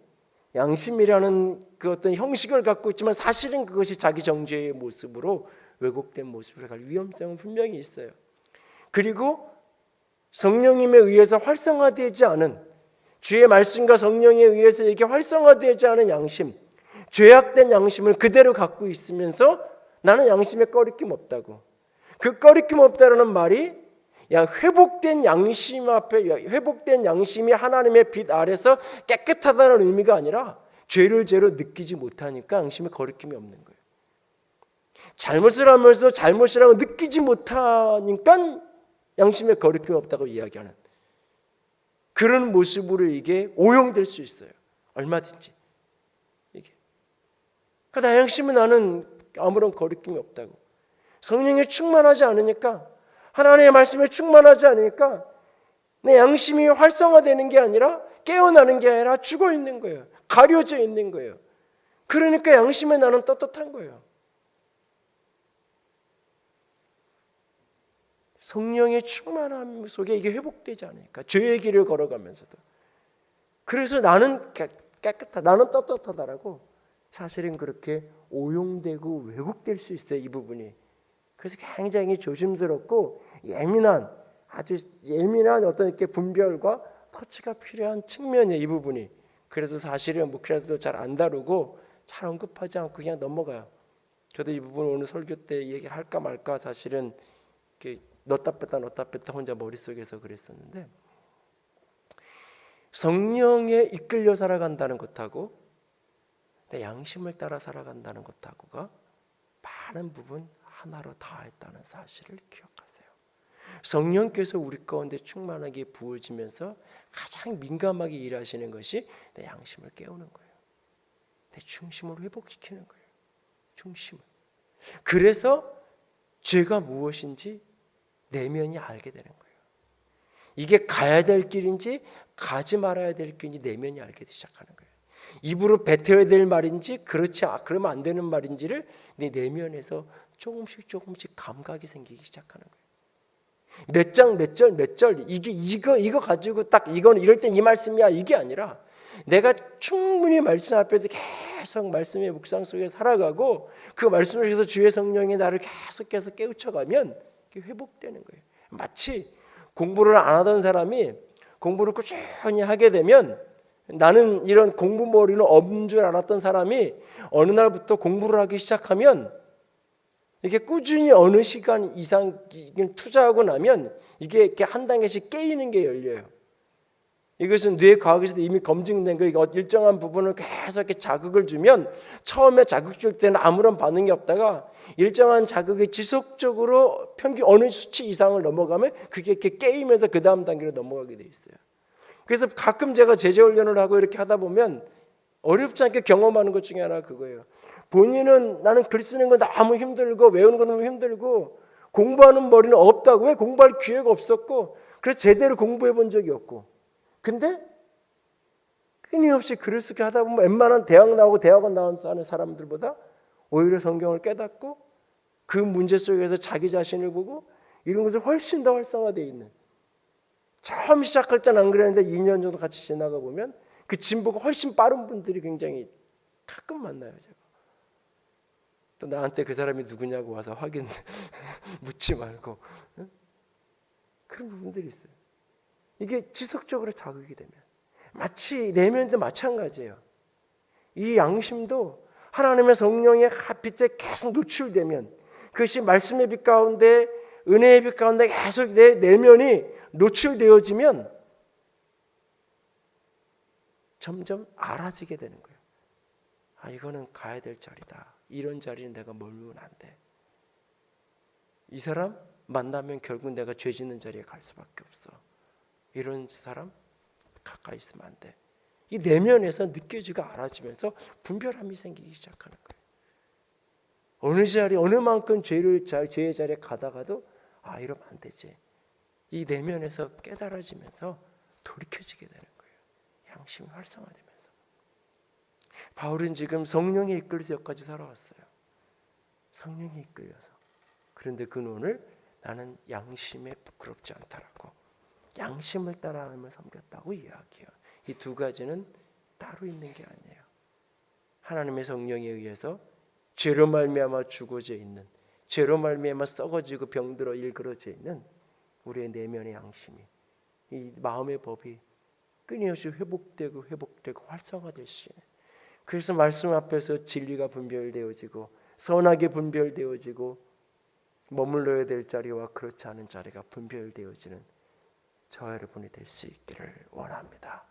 양심이라는 그 어떤 형식을 갖고 있지만 사실은 그것이 자기 정죄의 모습으로 왜곡된 모습으로 갈 위험성은 분명히 있어요. 그리고 성령님에 의해서 활성화되지 않은, 주의 말씀과 성령에 의해서 이게 활성화되지 않은 양심, 죄악된 양심을 그대로 갖고 있으면서 나는 양심에 꺼리낌 없다고, 그 꺼리낌 없다라는 말이 회복된 양심 앞에, 회복된 양심이 하나님의 빛 아래서 깨끗하다는 의미가 아니라 죄를 죄로 느끼지 못하니까 양심에 거리낌이 없는 거예요. 잘못을 하면서 잘못이라고 느끼지 못하니까 양심에 거리낌이 없다고 이야기하는 그런 모습으로 이게 오용될 수 있어요. 얼마든지. 이게. 그러니까 나 양심은 나는 아무런 거리낌이 없다고. 성령에 충만하지 않으니까, 하나님의 말씀에 충만하지 않으니까 내 양심이 활성화되는 게 아니라, 깨어나는 게 아니라 죽어 있는 거예요. 가려져 있는 거예요. 그러니까 양심에 나는 떳떳한 거예요. 성령의 충만함 속에 이게 회복되지 않으니까, 죄의 길을 걸어가면서도. 그래서 나는 깨끗하다, 나는 떳떳하다라고 사실은 그렇게 오용되고 왜곡될 수 있어요. 이 부분이. 그래서 굉장히 조심스럽고 예민한, 아주 예민한 어떤 이렇게 분별과 터치가 필요한 측면이에요. 이 부분이. 그래서 사실은 그래도 잘 안 다루고 잘 언급하지 않고 그냥 넘어가요. 저도 이 부분 오늘 설교 때 얘기를 할까 말까 사실은 이렇게 넣다 뺐다 혼자 머릿속에서 그랬었는데, 성령에 이끌려 살아간다는 것하고 내 양심을 따라 살아간다는 것하고가 많은 부분 하나로 닿아있다는 사실을 기억하세요. 성령께서 우리 가운데 충만하게 부어지면서 가장 민감하게 일하시는 것이 내 양심을 깨우는 거예요. 내 중심을 회복시키는 거예요. 중심을. 그래서 죄가 무엇인지 내면이 알게 되는 거예요. 이게 가야 될 길인지 가지 말아야 될 길인지 내면이 알게 시작하는 거예요. 입으로 뱉어야 될 말인지 그러면 안 되는 말인지를 내 내면에서 조금씩 감각이 생기기 시작하는 거예요. 몇 장 몇 절 이거 가지고 딱 이건 이럴 땐 이 말씀이야 이게 아니라, 내가 충분히 말씀 앞에서 계속 말씀의 묵상 속에 살아가고 그 말씀을 통해서 주의 성령이 나를 계속해서 깨우쳐가면 이게 회복되는 거예요. 마치 공부를 안 하던 사람이 공부를 꾸준히 하게 되면, 나는 이런 공부머리는 없는 줄 알았던 사람이 어느 날부터 공부를 하기 시작하면 이게 꾸준히 어느 시간 이상 투자하고 나면 이게 이렇게 한 단계씩 깨이는 게 열려요. 이것은 뇌과학에서도 이미 검증된 거. 일정한 부분을 계속 이렇게 자극을 주면 처음에 자극 줄 때는 아무런 반응이 없다가 일정한 자극이 지속적으로 평균 어느 수치 이상을 넘어가면 그게 이렇게 깨이면서 그 다음 단계로 넘어가게 돼 있어요. 그래서 가끔 제가 제자훈련을 하고 이렇게 하다 보면 어렵지 않게 경험하는 것 중에 하나가 그거예요. 본인은 나는 글 쓰는 거 너무 힘들고 외우는 거 너무 힘들고 공부하는 머리는 없다고, 왜 공부할 기회가 없었고 그래서 제대로 공부해 본 적이 없고, 근데 끊임없이 글을 쓰게 하다 보면 웬만한 대학 나오고 대학원 나오는 사람들보다 오히려 성경을 깨닫고 그 문제 속에서 자기 자신을 보고 이런 것을 훨씬 더 활성화되어 있는, 처음 시작할 때는 안 그랬는데 2년 정도 같이 지나가 보면 그 진보가 훨씬 빠른 분들이 굉장히 가끔 만나요. 제가 또 나한테 그 사람이 누구냐고 와서 확인 묻지 말고, 그런 부분들이 있어요. 이게 지속적으로 자극이 되면 마치 내면도 마찬가지예요. 이 양심도 하나님의 성령의 빛에 계속 노출되면, 그것이 말씀의 빛 가운데, 은혜의 빛 가운데 계속 내 내면이 노출되어지면 점점 알아지게 되는 거예요. 아, 이거는 가야 될 자리다. 이런 자리는 내가 멀면 안 돼. 이 사람 만나면 결국 내가 죄 짓는 자리에 갈 수밖에 없어. 이런 사람 가까이 있으면 안 돼. 이 내면에서 느껴지고 알아지면서 분별함이 생기기 시작하는 거예요. 어느 자리, 어느 만큼 죄의 자리에 가다가도 아, 이러면 안 되지. 이 내면에서 깨달아지면서 돌이켜지게 되는 거예요. 양심이 활성화되면서. 바울은 지금 성령에 이끌려서 여기까지 살아왔어요. 성령에 이끌려서. 그런데 그는 나는 양심에 부끄럽지 않다라고, 양심을 따라 하나님을 섬겼다고 이야기해요. 이 두 가지는 따로 있는 게 아니에요. 하나님의 성령에 의해서 죄로 말미암아 죽어져 있는, 죄로 말미암아 썩어지고 병들어 일그러져 있는 우리의 내면의 양심이, 이 마음의 법이 끊임없이 회복되고 활성화될 수 있는, 그래서 말씀 앞에서 진리가 분별되어지고 선악이 분별되어지고 머물러야 될 자리와 그렇지 않은 자리가 분별되어지는 저 여러분이 될 수 있기를 원합니다.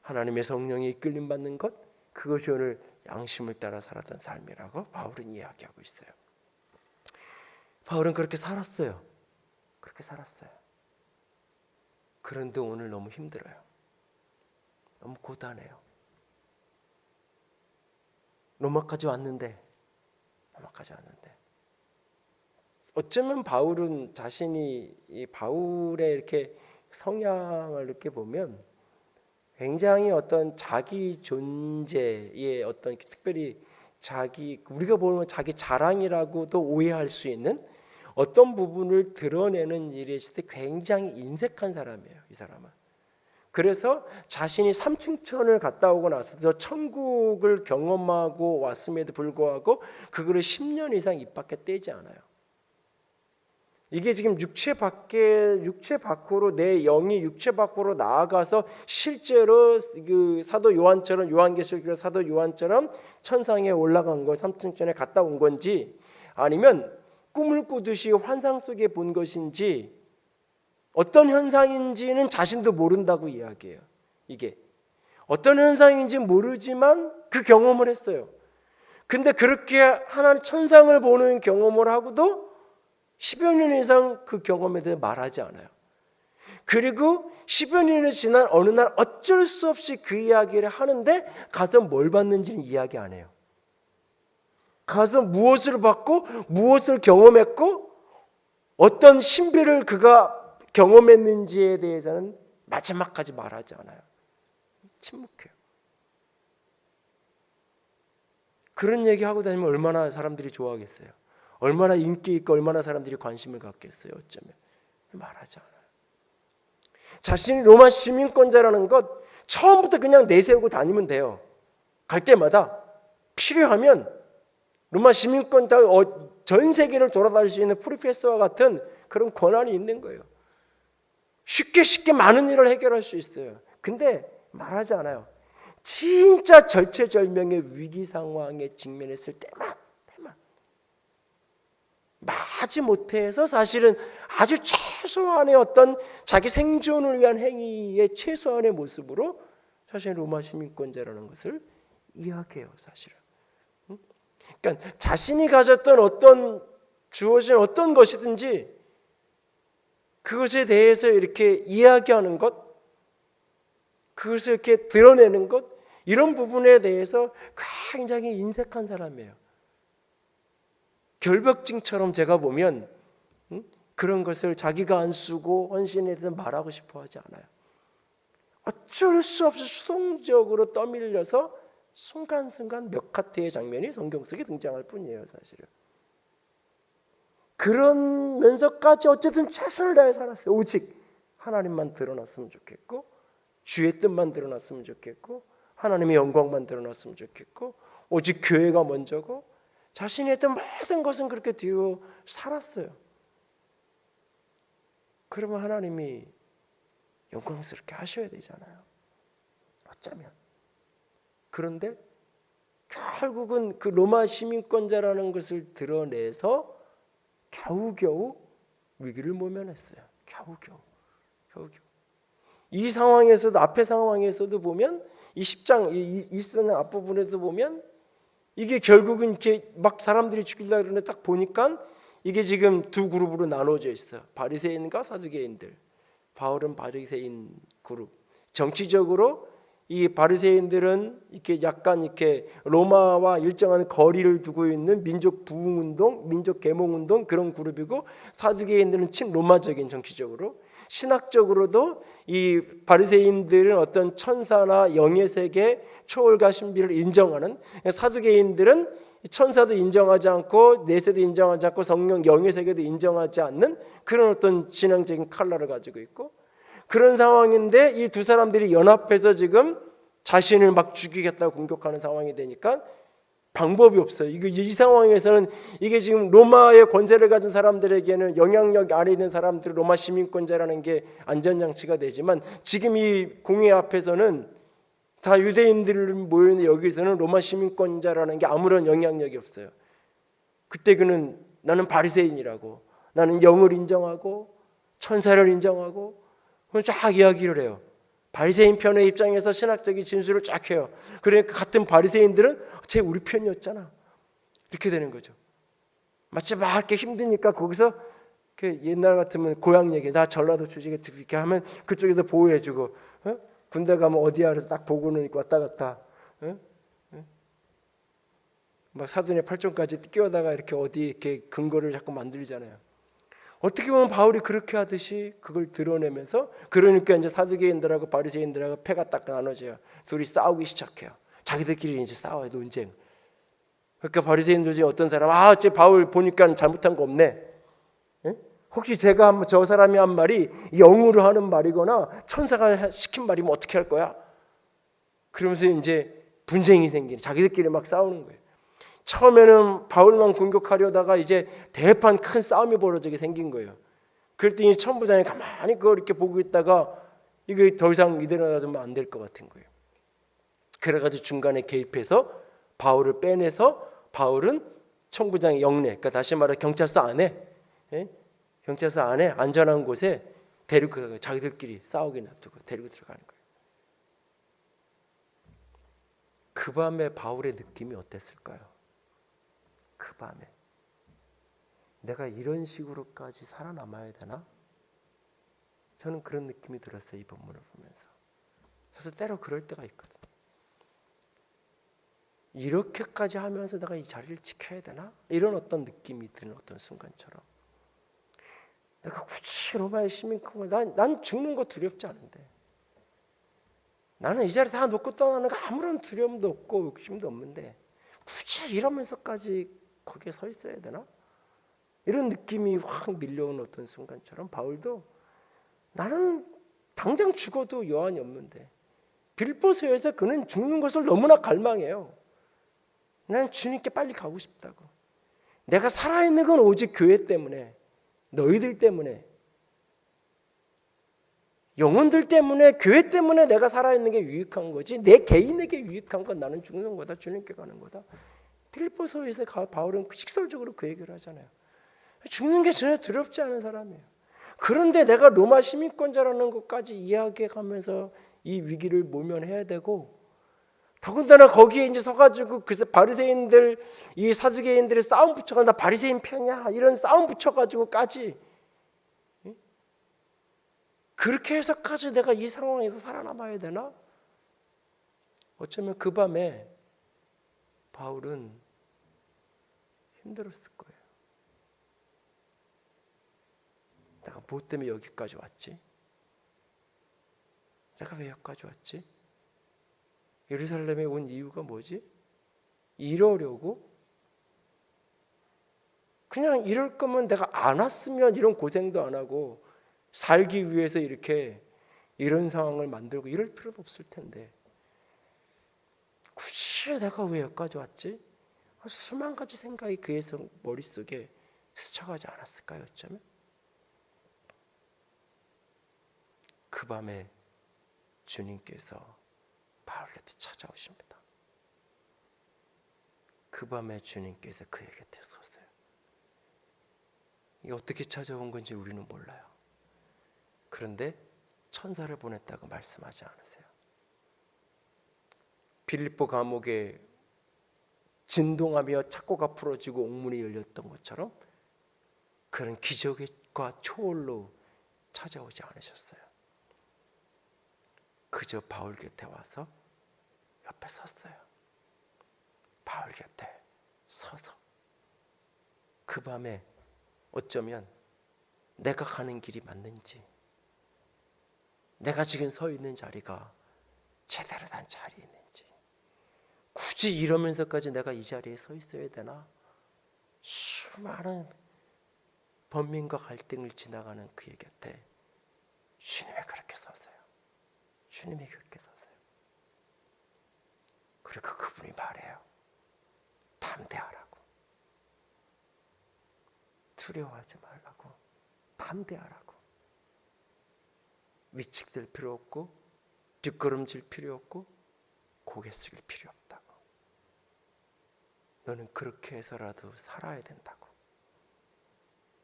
하나님의 성령에 이끌림 받는 것, 그것이 오늘 양심을 따라 살았던 삶이라고 바울은 이야기하고 있어요. 바울은 그렇게 살았어요. 그렇게 살았어요. 그런데 오늘 너무 힘들어요. 너무 고단해요. 로마까지 왔는데 어쩌면 바울은 자신이 이 바울의 이렇게 성향을 이렇게 보면 굉장히 어떤 자기 존재의 어떤 특별히 우리가 보면 자기 자랑이라고도 오해할 수 있는 어떤 부분을 드러내는 일에 있을 때 굉장히 인색한 사람이에요. 이 사람은. 그래서 자신이 삼층천을 갔다 오고 나서 천국을 경험하고 왔음에도 불구하고 그거를 10년 이상 입 밖에 떼지 않아요. 이게 지금 육체 밖으로 내 영이 육체 밖으로 나아가서 실제로 그 사도 요한처럼, 요한계시록 사도 요한처럼 천상에 올라간 거, 삼층천에 갔다 온 건지, 아니면 꿈을 꾸듯이 환상 속에 본 것인지, 어떤 현상인지는 자신도 모른다고 이야기해요. 이게 어떤 현상인지 모르지만 그 경험을 했어요. 근데 그렇게 하나님 천상을 보는 경험을 하고도 10여 년 이상 그 경험에 대해 말하지 않아요. 그리고 10여 년이 지난 어느 날 어쩔 수 없이 그 이야기를 하는데 가서 뭘 봤는지는 이야기 안 해요. 가서 무엇을 봤고 무엇을 경험했고 어떤 신비를 그가 경험했는지에 대해서는 마지막까지 말하지 않아요. 침묵해요. 그런 얘기하고 다니면 얼마나 사람들이 좋아하겠어요. 얼마나 인기 있고 얼마나 사람들이 관심을 갖겠어요. 어쩌면 말하지 않아요. 자신이 로마 시민권자라는 것 처음부터 그냥 내세우고 다니면 돼요. 갈 때마다 필요하면 로마 시민권 전 세계를 돌아다닐 수 있는 프리페서와 같은 그런 권한이 있는 거예요. 쉽게 많은 일을 해결할 수 있어요. 근데 말하지 않아요. 진짜 절체절명의 위기 상황에 직면했을 때만 마지 못해서 사실은 아주 최소한의 어떤 자기 생존을 위한 행위의 최소한의 모습으로 사실 로마 시민권자라는 것을 이야기해요. 사실은. 그러니까 자신이 가졌던 어떤 주어진 어떤 것이든지 그것에 대해서 이렇게 이야기하는 것, 그것을 이렇게 드러내는 것, 이런 부분에 대해서 굉장히 인색한 사람이에요. 결벽증처럼 제가 보면 그런 것을 자기가 안 쓰고 헌신에 대해서 말하고 싶어 하지 않아요. 어쩔 수 없이 수동적으로 떠밀려서 순간순간 몇 카트의 장면이 성경 속에 등장할 뿐이에요. 사실은 그러면서까지 어쨌든 최선을 다해 살았어요. 오직 하나님만 드러났으면 좋겠고, 주의 뜻만 드러났으면 좋겠고, 하나님의 영광만 드러났으면 좋겠고, 오직 교회가 먼저고, 자신이 했던 모든 것은 그렇게 뒤로 살았어요. 그러면 하나님이 영광스럽게 하셔야 되잖아요. 어쩌면. 그런데 결국은 그 로마 시민권자라는 것을 드러내서 겨우겨우 위기를 모면했어요. 겨우겨우. 이 상황에서도, 앞의 상황에서도 보면 이 10장, 이 20장 앞부분에서 보면 이게 결국은 이렇게 막 사람들이 죽이려고 그러는데 딱 보니까 이게 지금 두 그룹으로 나눠져 있어. 바리새인과 사두개인들. 바울은 바리새인 그룹. 정치적으로 이 바리새인들은 이렇게 약간 이렇게 로마와 일정한 거리를 두고 있는 민족 부흥운동, 민족 계몽운동 그런 그룹이고, 사두개인들은 친로마적인, 정치적으로 신학적으로도 이 바리새인들은 어떤 천사나 영의 세계 초월과 신비를 인정하는, 사두개인들은 천사도 인정하지 않고 내세도 인정하지 않고 성령 영의 세계도 인정하지 않는 그런 어떤 진영적인 칼라를 가지고 있고, 그런 상황인데 이 두 사람들이 연합해서 지금 자신을 막 죽이겠다고 공격하는 상황이 되니까 방법이 없어요. 이 상황에서는 이게 지금 로마의 권세를 가진 사람들에게는 영향력 아래 있는 사람들, 로마 시민권자라는 게 안전장치가 되지만, 지금 이 공회 앞에서는 다 유대인들 모여있는 여기서는 로마 시민권자라는 게 아무런 영향력이 없어요. 그때 그는 나는 바리새인이라고, 나는 영을 인정하고 천사를 인정하고 쫙 이야기를 해요. 바리새인 편의 입장에서 신학적인 진술을 쫙 해요. 그러니까 같은 바리새인들은 쟤 우리 편이었잖아, 이렇게 되는 거죠. 마치 막 이렇게 힘드니까 거기서 그 옛날 같으면 고향 얘기, 나 전라도 출신에 이렇게 하면 그쪽에서 보호해주고, 군대 가면 어디야 그래서 딱 보고는 왔다 갔다, 막 사돈의 팔촌까지 뛰어다가 이렇게 어디 이렇게 근거를 자꾸 만들잖아요. 어떻게 보면 바울이 그렇게 하듯이 그걸 드러내면서, 그러니까 이제 사두개인들하고 바리새인들하고 패가 딱 나눠져요. 둘이 싸우기 시작해요. 자기들끼리 이제 싸워요, 논쟁. 그러니까 바리새인들 중에 어떤 사람, 쟤 바울 보니까 잘못한 거 없네. 혹시 제가 저 사람이 한 말이 영으로 하는 말이거나 천사가 시킨 말이면 어떻게 할 거야? 그러면서 이제 분쟁이 생기는, 자기들끼리 막 싸우는 거예요. 처음에는 바울만 공격하려다가 이제 대판 큰 싸움이 벌어지게 생긴 거예요. 그랬더니 천부장이 가만히 그걸 이렇게 보고 있다가 이게 더 이상 이대로 놔두면 안 될 것 같은 거예요. 그래가지고 중간에 개입해서 바울을 빼내서, 바울은 천부장의 영내, 그러니까 다시 말해 경찰서 안에, 경찰서 안에 안전한 곳에 데리고 가요. 자기들끼리 싸우게 놔두고 데리고 들어가는 거예요. 그 밤에 바울의 느낌이 어땠을까요? 그 밤에 내가 이런 식으로까지 살아남아야 되나? 저는 그런 느낌이 들었어요, 이 본문을 보면서. 그래서 때로 그럴 때가 있거든요. 이렇게까지 하면서 내가 이 자리를 지켜야 되나? 이런 어떤 느낌이 드는 어떤 순간처럼, 내가 굳이 로마의 시민권을, 난 죽는 거 두렵지 않은데, 나는 이 자리 다 놓고 떠나는 거 아무런 두려움도 없고 욕심도 없는데 굳이 이러면서까지 거기에 서 있어야 되나? 이런 느낌이 확 밀려오는 어떤 순간처럼, 바울도 나는 당장 죽어도 여한이 없는데, 빌보서에서 그는 죽는 것을 너무나 갈망해요. 나는 주님께 빨리 가고 싶다고. 내가 살아있는 건 오직 교회 때문에, 너희들 때문에, 영혼들 때문에, 교회 때문에 내가 살아있는 게 유익한 거지, 내 개인에게 유익한 건 나는 죽는 거다, 주님께 가는 거다. 빌보서에서 바울은 직설적으로 그 얘기를 하잖아요. 죽는 게 전혀 두렵지 않은 사람이에요. 그런데 내가 로마 시민권자라는 것까지 이야기해가면서 이 위기를 모면해야 되고, 더군다나 거기에 이제 서가지고 그래서 바리새인들, 이 사두개인들의 싸움 붙여가, 나 바리새인 편이야, 이런 싸움 붙여가지고까지, 그렇게 해서까지 내가 이 상황에서 살아남아야 되나? 어쩌면 그 밤에 바울은 힘들었을 거예요. 내가 뭐 때문에 여기까지 왔지? 내가 왜 여기까지 왔지? 예루살렘에 온 이유가 뭐지? 이러려고? 그냥 이럴 거면 내가 안 왔으면 이런 고생도 안 하고 살기 위해서 이렇게 이런 상황을 만들고 이럴 필요도 없을 텐데 굳이 내가 왜 여기까지 왔지? 수만 가지 생각이 그에서 머릿속에 스쳐가지 않았을까요? 어쩌면? 그 밤에 주님께서 바울에게 찾아오십니다. 그 밤에 주님께서 그의 곁에 서세요. 이게 어떻게 찾아온 건지 우리는 몰라요. 그런데 천사를 보냈다고 말씀하지 않으세요. 빌립보 감옥에 진동하며 착고가 풀어지고 옥문이 열렸던 것처럼 그런 기적과 초월로 찾아오지 않으셨어요. 그저 바울 곁에 와서 옆에 섰어요. 바울 곁에 서서 그 밤에 어쩌면 내가 가는 길이 맞는지, 내가 지금 서 있는 자리가 제대로 된 자리인지, 굳이 이러면서까지 내가 이 자리에 서 있어야 되나? 수많은 번민과 갈등을 지나가는 그의 곁에 주님이 그렇게 서세요. 주님이 그렇게 서세요. 그리고 그분이 말해요. 담대하라고. 두려워하지 말라고. 담대하라고. 위축될 필요 없고 뒷걸음질 필요 없고 고개 숙일 필요 없다고. 너는 그렇게 해서라도 살아야 된다고.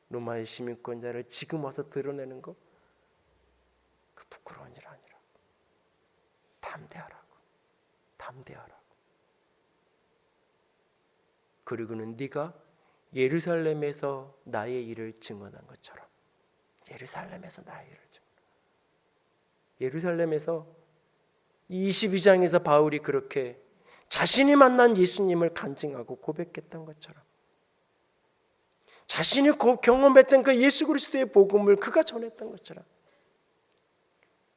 로마의 시민권자를 지금 와서 드러내는 거 그 부끄러운 일 아니라 담대하라고. 담대하라고. 그리고는 네가 예루살렘에서 나의 일을 증언한 것처럼 예루살렘에서 나의 일을 증언. 예루살렘에서 22장에서 바울이 그렇게 자신이 만난 예수님을 간증하고 고백했던 것처럼 자신이 경험했던 그 예수 그리스도의 복음을 그가 전했던 것처럼.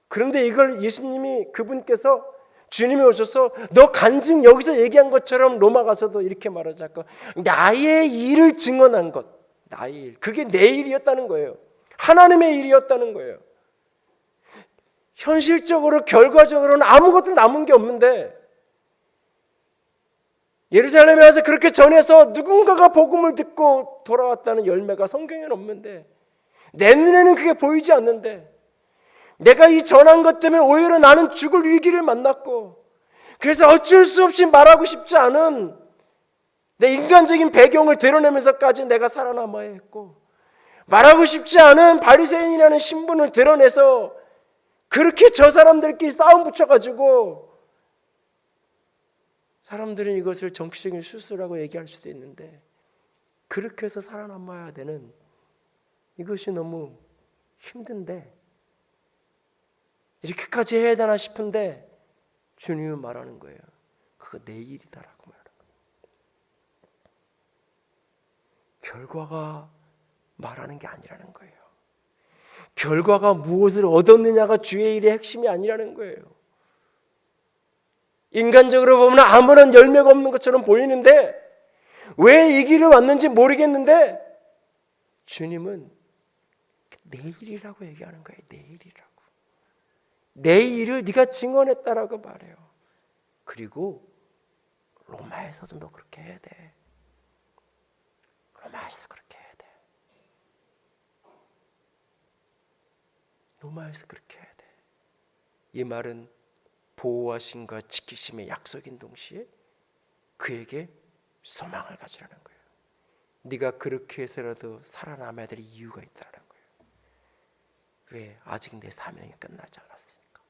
그런데 이걸 예수님이 그분께서 주님이 오셔서 너 간증 여기서 얘기한 것처럼 로마 가서도 이렇게 말하자고 나의 일을 증언한 것. 나의 일. 그게 내 일이었다는 거예요. 하나님의 일이었다는 거예요. 현실적으로 결과적으로는 아무것도 남은 게 없는데 예루살렘에 와서 그렇게 전해서 누군가가 복음을 듣고 돌아왔다는 열매가 성경에는 없는데 내 눈에는 그게 보이지 않는데 내가 이 전한 것 때문에 오히려 나는 죽을 위기를 만났고 그래서 어쩔 수 없이 말하고 싶지 않은 내 인간적인 배경을 드러내면서까지 내가 살아남아야 했고 말하고 싶지 않은 바리새인이라는 신분을 드러내서 그렇게 저 사람들끼리 싸움 붙여가지고 사람들은 이것을 정치적인 수수라고 얘기할 수도 있는데 그렇게 해서 살아남아야 되는 이것이 너무 힘든데 이렇게까지 해야 되나 싶은데 주님은 말하는 거예요. 그거 내 일이다라고 말하는 거예요. 결과가 말하는 게 아니라는 거예요. 결과가 무엇을 얻었느냐가 주의 일의 핵심이 아니라는 거예요. 인간적으로 보면 아무런 열매가 없는 것처럼 보이는데 왜 이 길을 왔는지 모르겠는데 주님은 내 일이라고 얘기하는 거예요. 내 일이라고. 내 일을 네가 증언했다라고 말해요. 그리고 로마에서도 너 그렇게 해야 돼. 로마에서 그렇게 해야 돼. 로마에서 그렇게 해야 돼. 이 말은 보호하심과 지키심의 약속인 동시에 그에게 소망을 가지라는 거예요. 네가 그렇게 해서라도 살아남아야 될 이유가 있다는 거예요. 왜? 아직 내 사명이 끝나지 않았으니까.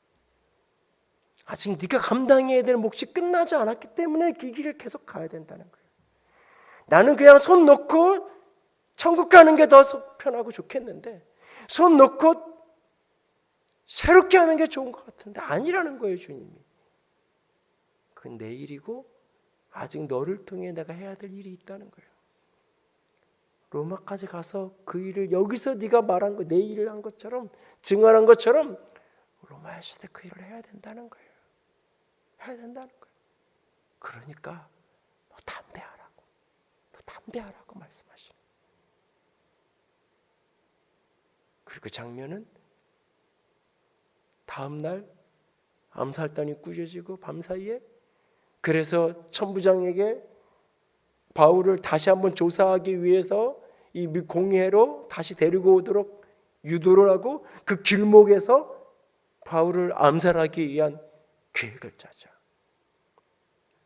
아직 네가 감당해야 될 몫이 끝나지 않았기 때문에 그 길을 계속 가야 된다는 거예요. 나는 그냥 손 놓고 천국 가는 게 더 편하고 좋겠는데 손 놓고 새롭게 하는 게 좋은 것 같은데 아니라는 거예요. 주님이. 그건 내 일이고 아직 너를 통해 내가 해야 될 일이 있다는 거예요. 로마까지 가서 그 일을 여기서 네가 말한 거 내 일을 한 것처럼 증언한 것처럼 로마에서도 그 일을 해야 된다는 거예요. 해야 된다는 거예요. 그러니까 너 담대하라고 말씀하시는. 그리고 그 장면은 다음 날 암살단이 꾸려지고 밤사이에, 그래서 천부장에게 바울을 다시 한번 조사하기 위해서 이 공회로 다시 데리고 오도록 유도를 하고 그 길목에서 바울을 암살하기 위한 계획을 짜죠.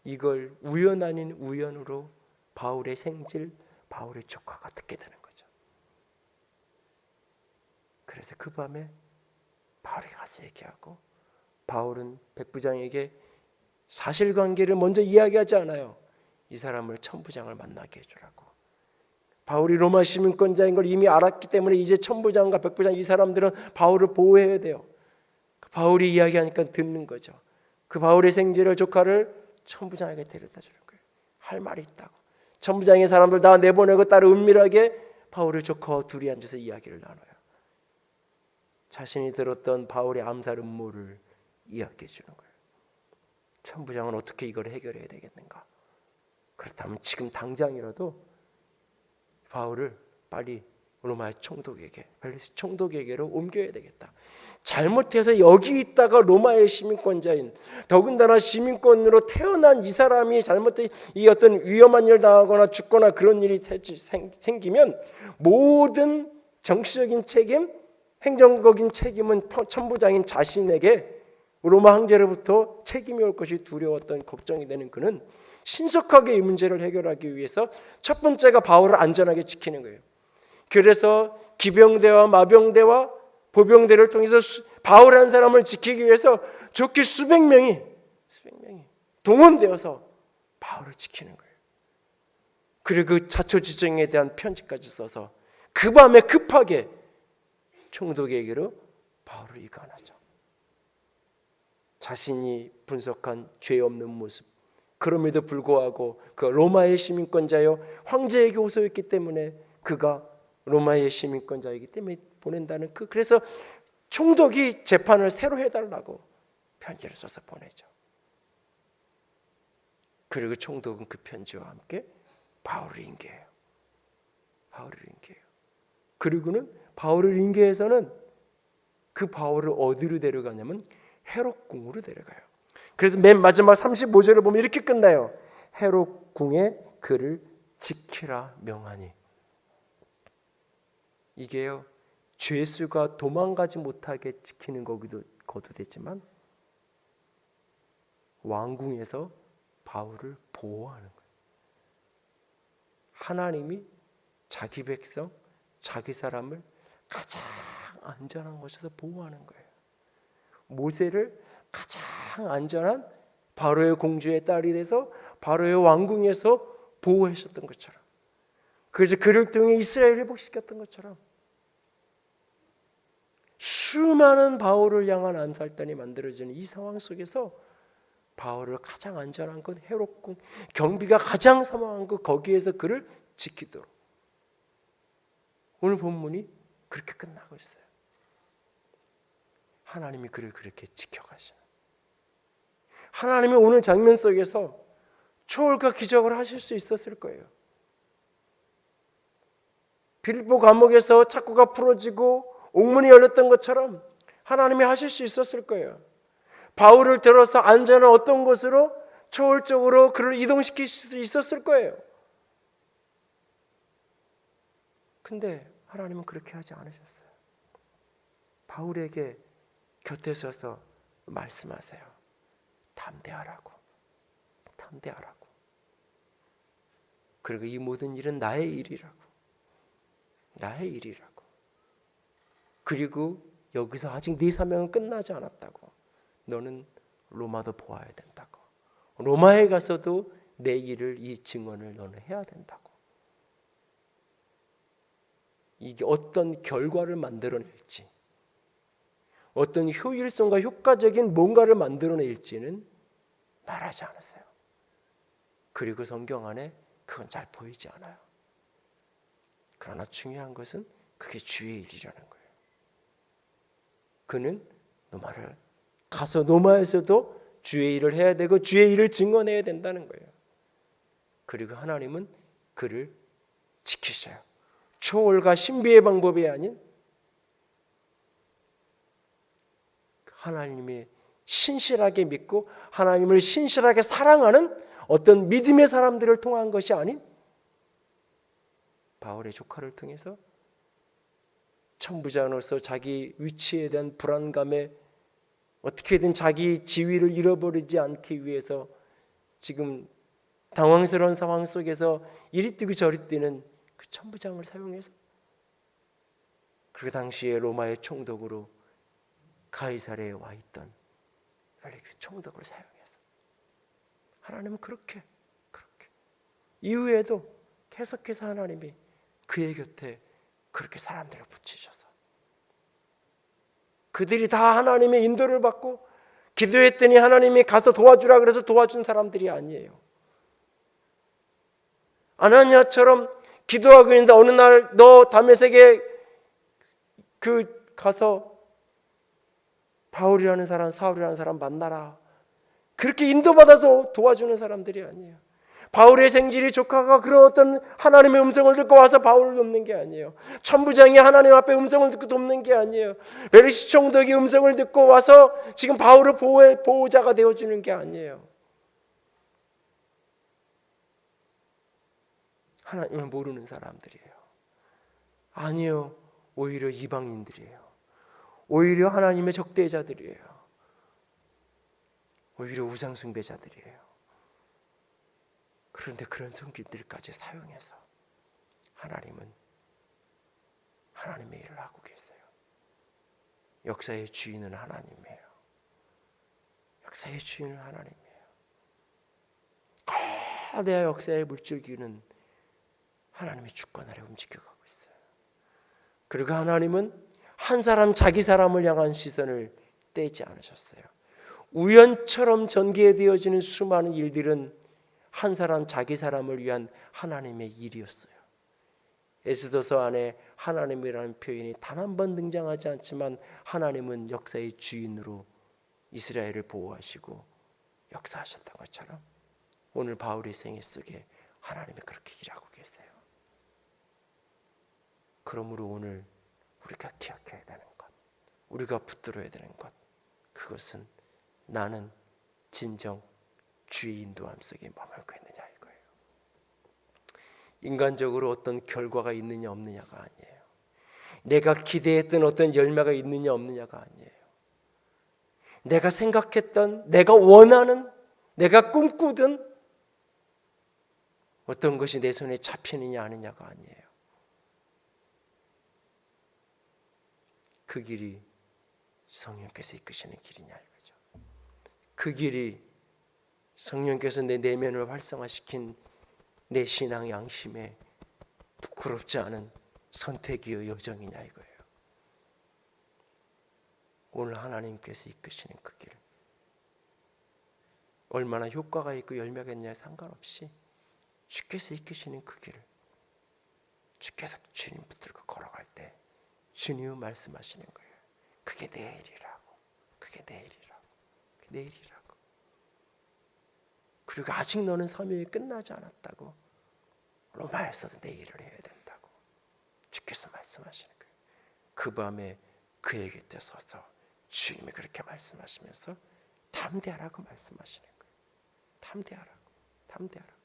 이걸 우연 아닌 우연으로 바울의 생질, 바울의 조카가 듣게 되는 거죠. 그래서 그 밤에 바울이 가서 얘기하고, 바울은 백부장에게 사실관계를 먼저 이야기하지 않아요. 이 사람을 천부장을 만나게 해주라고. 바울이 로마 시민권자인 걸 이미 알았기 때문에 이제 천부장과 백부장 이 사람들은 바울을 보호해야 돼요. 바울이 이야기하니까 듣는 거죠. 그 바울의 생질을 조카를 천부장에게 데려다 주는 거예요. 할 말이 있다고. 천부장의 사람들 다 내보내고 따로 은밀하게 바울의 조카와 둘이 앉아서 이야기를 나눠요. 자신이 들었던 바울의 암살 음모를 이야기해 주는 거예요. 천부장은 어떻게 이걸 해결해야 되겠는가? 그렇다면 지금 당장이라도 바울을 빨리 로마의 총독에게, 벨리스 총독에게로 옮겨야 되겠다. 잘못해서 여기 있다가 로마의 시민권자인, 더군다나 시민권으로 태어난 이 사람이 잘못된 이 어떤 위험한 일을 당하거나 죽거나 그런 일이 생기면 모든 정치적인 책임, 행정적인 책임은 천부장인 자신에게 로마 황제로부터 책임이 올 것이 두려웠던 걱정이 되는 그는 신속하게 이 문제를 해결하기 위해서 첫 번째가 바울을 안전하게 지키는 거예요. 그래서 기병대와 마병대와 보병대를 통해서 바울 한 사람을 지키기 위해서 좋게 수백 명이 동원되어서 바울을 지키는 거예요. 그리고 그 자초지종에 대한 편지까지 써서 그 밤에 급하게 총독에게로 바울을 이관하죠. 자신이 분석한 죄 없는 모습, 그럼에도 불구하고 그 로마의 시민권자요 황제에게 호소했기 때문에 그가 로마의 시민권자이기 때문에 보낸다는 그래서 총독이 재판을 새로 해달라고 편지를 써서 보내죠. 그리고 총독은 그 편지와 함께 바울을 인계해요. 그리고는 바울을 인계해서는 그 바울을 어디로 데려가냐면 헤롯궁으로 데려가요. 그래서 맨 마지막 35절을 보면 이렇게 끝나요. 헤롯궁에 그를 지키라 명하니. 이게요, 죄수가 도망가지 못하게 지키는 거도 되지만 왕궁에서 바울을 보호하는 거예요. 하나님이 자기 백성, 자기 사람을 가장 안전한 곳에서 보호하는 거예요. 모세를 가장 안전한 바로의 공주의 딸이 돼서 바로의 왕궁에서 보호하셨던 것처럼, 그래서 그를 통해 이스라엘을 회복시켰던 것처럼 수많은 바울을 향한 암살단이 만들어지는 이 상황 속에서 바울을 가장 안전한 곳 헤롯궁, 경비가 가장 사망한 곳 거기에서 그를 지키도록, 오늘 본문이 그렇게 끝나고 있어요. 하나님이 그를 그렇게 지켜가시는, 하나님이 오늘 장면 속에서 초월과 기적을 하실 수 있었을 거예요. 빌보 감옥에서 착고가 풀어지고 옥문이 열렸던 것처럼 하나님이 하실 수 있었을 거예요. 바울을 들어서 안전한 어떤 곳으로 초월적으로 그를 이동시킬 수 있었을 거예요. 근데 하나님은 그렇게 하지 않으셨어요. 바울에게 곁에 서서 말씀하세요. 담대하라고. 그리고 이 모든 일은 나의 일이라고. 그리고 여기서 아직 네 사명은 끝나지 않았다고. 너는 로마도 보아야 된다고. 로마에 가서도 내 일을, 이 증언을 너는 해야 된다고. 이게 어떤 결과를 만들어낼지, 어떤 효율성과 효과적인 뭔가를 만들어낼지는 말하지 않으세요. 그리고 성경 안에 그건 잘 보이지 않아요. 그러나 중요한 것은 그게 주의 일이라는 거예요. 그는 노마를 가서 노마에서도 주의 일을 해야 되고 주의 일을 증언해야 된다는 거예요. 그리고 하나님은 그를 지키셔요. 초월과 신비의 방법이 아닌 하나님이 신실하게 믿고 하나님을 신실하게 사랑하는 어떤 믿음의 사람들을 통한 것이 아닌 바울의 조카를 통해서 천부장으로서 자기 위치에 대한 불안감에 어떻게든 자기 지위를 잃어버리지 않기 위해서 지금 당황스러운 상황 속에서 이리 뛰고 저리 뛰는 그 천부장을 사용해서 그 당시에 로마의 총독으로 가이사랴에 와 있던 펠릭스 총독을 사용해서 하나님은 그렇게 이후에도 계속해서 하나님이 그의 곁에 그렇게 사람들을 붙이셔서 그들이 다 하나님의 인도를 받고 기도했더니 하나님이 가서 도와주라 그래서 도와준 사람들이 아니에요. 아나니아처럼 기도하고 있는데 어느 날 너 다메섹에 가서 바울이라는 사람, 사울이라는 사람 만나라. 그렇게 인도받아서 도와주는 사람들이 아니에요. 바울의 생질이 조카가 그런 어떤 하나님의 음성을 듣고 와서 바울을 돕는 게 아니에요. 천부장이 하나님 앞에 음성을 듣고 돕는 게 아니에요. 베르시 총독이 음성을 듣고 와서 지금 바울을 보호자가 되어주는 게 아니에요. 하나님을 모르는 사람들이에요. 아니요, 오히려 이방인들이에요. 오히려 하나님의 적대자들이에요. 오히려 우상숭배자들이에요. 그런데 그런 성질들까지 사용해서 하나님은 하나님의 일을 하고 계세요. 역사의 주인은 하나님이에요. 역사의 주인은 하나님이에요. 거대한 역사의 물줄기는 하나님의 주권 아래 움직여가고 있어요. 그리고 하나님은 한 사람 자기 사람을 향한 시선을 떼지 않으셨어요. 우연처럼 전개되어지는 수많은 일들은 한 사람 자기 사람을 위한 하나님의 일이었어요. 에스더서 안에 하나님이라는 표현이 단 한 번 등장하지 않지만 하나님은 역사의 주인으로 이스라엘을 보호하시고 역사하셨던 것처럼 오늘 바울의 생애 속에 하나님이 그렇게 일하고 계세요. 그러므로 오늘 우리가 기억해야 되는 것, 우리가 붙들어야 되는 것, 그것은 나는 진정 주의 인도함 속에 머물고 있느냐 이거예요. 인간적으로 어떤 결과가 있느냐 없느냐가 아니에요. 내가 기대했던 어떤 열매가 있느냐 없느냐가 아니에요. 내가 생각했던, 내가 원하는, 내가 꿈꾸던 어떤 것이 내 손에 잡히느냐 아니냐가 아니에요. 그 길이 성령께서 이끄시는 길이냐 이거죠. 그 길이 성령께서 내 내면을 활성화시킨 내 신앙 양심에 부끄럽지 않은 선택이요 여정이냐 이거예요. 오늘 하나님께서 이끄시는 그 길, 얼마나 효과가 있고 열매가 있냐에 상관없이 주께서 이끄시는 그 길을 주께서 주님 붙들고 걸어갈 때 주님은 말씀하시는 거예요. 그게 내 일이라고. 그게 내 일이라고. 그게 내 일이라고. 그리고 아직 너는 사명이 끝나지 않았다고. 로마에서도 내 일을 해야 된다고. 주께서 말씀하시는 거예요. 그 밤에 그의 곁에 서서 주님이 그렇게 말씀하시면서 담대하라고 말씀하시는 거예요. 담대하라고. 담대하라고.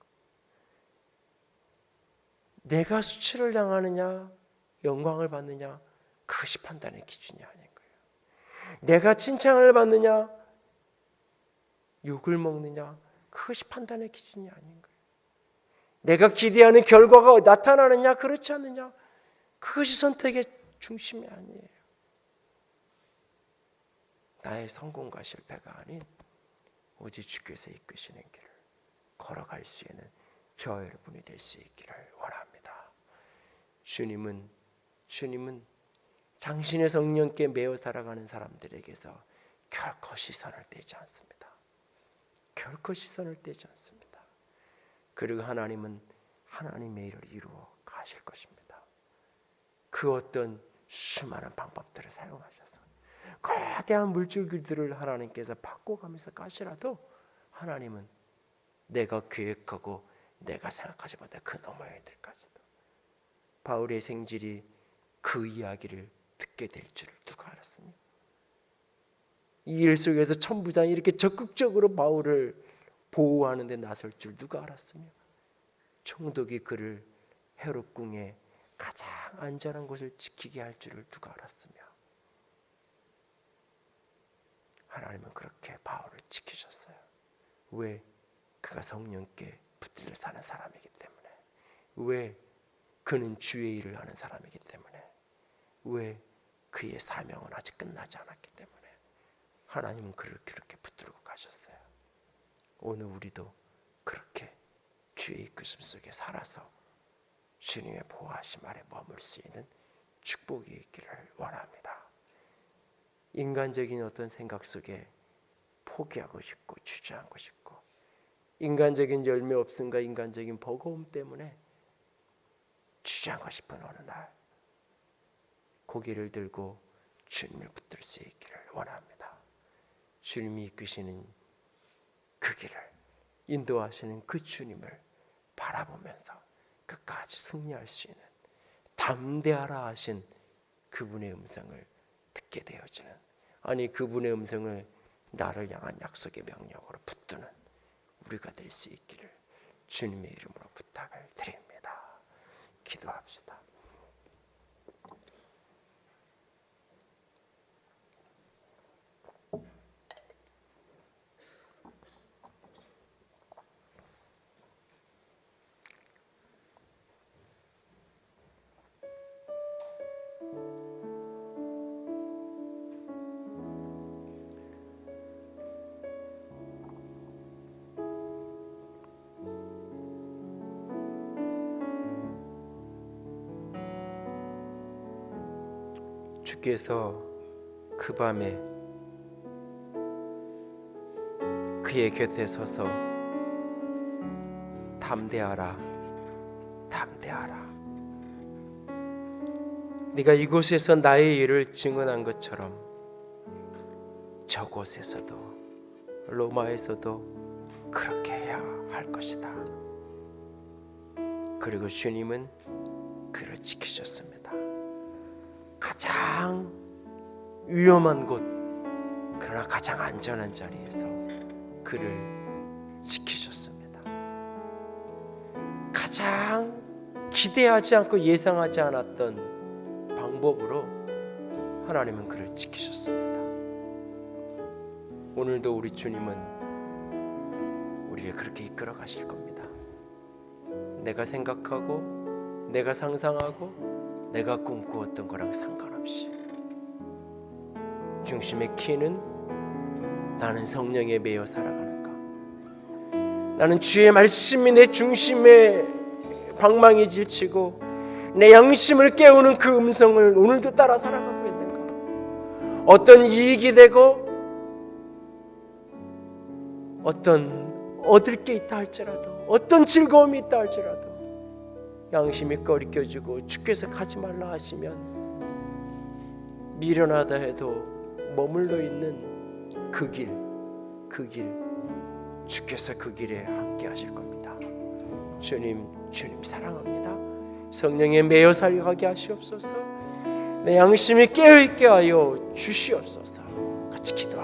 내가 수치를 당하느냐 영광을 받느냐 그것이 판단의 기준이 아닌 거예요. 내가 칭찬을 받느냐 욕을 먹느냐 그것이 판단의 기준이 아닌 거예요. 내가 기대하는 결과가 나타나느냐 그렇지 않느냐 그것이 선택의 중심이 아니에요. 나의 성공과 실패가 아닌 오직 주께서 이끄시는 길을 걸어갈 수 있는 저 여러분이 될 수 있기를 원합니다. 주님은 당신의 성령께 매어 살아가는 사람들에게서 결코 시선을 떼지 않습니다. 결코 시선을 떼지 않습니다. 그리고 하나님은 하나님의 일을 이루어 가실 것입니다. 그 어떤 수많은 방법들을 사용하셔서 거대한 물줄기들을 하나님께서 바꿔가면서 가시라도 하나님은 내가 계획하고 내가 생각하지 못한 그 너머의 일들까지도 바울의 생질이 그 이야기를 듣게 될 줄을 누가 알았습니까? 이 일 속에서 천부장이 이렇게 적극적으로 바울을 보호하는 데 나설 줄 누가 알았으며 총독이 그를 헤롯궁의 가장 안전한 곳을 지키게 할 줄을 누가 알았으며 하나님은 그렇게 바울을 지키셨어요. 왜? 그가 성령께 붙들려 사는 사람이기 때문에. 왜? 그는 주의 일을 하는 사람이기 때문에. 왜? 그의 사명은 아직 끝나지 않았기 때문에. 하나님은 그를 그렇게 붙들고 가셨어요. 오늘 우리도 그렇게 주의 이끄심 속에 살아서 주님의 보호하심 아래 머물 수 있는 축복이 있기를 원합니다. 인간적인 어떤 생각 속에 포기하고 싶고 주저하고 싶고 인간적인 열매 없음과 인간적인 버거움 때문에 주저하고 싶은 어느 날 고개를 들고 주님을 붙들 수 있기를 원합니다. 주님이 이끄시는 그 길을 인도하시는 그 주님을 바라보면서 끝까지 승리할 수 있는 담대하라 하신 그분의 음성을 듣게 되어지는 아니 그분의 음성을 나를 향한 약속의 명령으로 붙드는 우리가 될 수 있기를 주님의 이름으로 부탁을 드립니다. 기도합시다. 주께서 그 밤에 그의 곁에 서서 담대하라 담대하라 네가 이곳에서 나의 일을 증언한 것처럼 저곳에서도 로마에서도 그렇게 해야 할 것이다. 그리고 주님은 그를 지키셨습니다. 가장 위험한 곳 그러나 가장 안전한 자리에서 그를 지키셨습니다. 가장 기대하지 않고 예상하지 않았던 방법으로 하나님은 그를 지키셨습니다. 오늘도 우리 주님은 우리를 그렇게 이끌어 가실 겁니다. 내가 생각하고 내가 상상하고 내가 꿈꾸었던 거랑 상관없이 중심의 키는 나는 성령에 매여 살아가는가, 나는 주의 말씀이 내 중심의 방망이 질치고 내 양심을 깨우는 그 음성을 오늘도 따라 살아가고 있는가, 어떤 이익이 되고 어떤 얻을 게 있다 할지라도 어떤 즐거움이 있다 할지라도 양심이 꺼리껴지고 주께서 가지 말라 하시면 미련하다 해도 머물러 있는 그 길 주께서 그 길에 함께 하실 겁니다. 주님 사랑합니다. 성령에 매여 살아가게 하시옵소서. 내 양심이 깨어있게 하여 주시옵소서. 같이 기도합니다.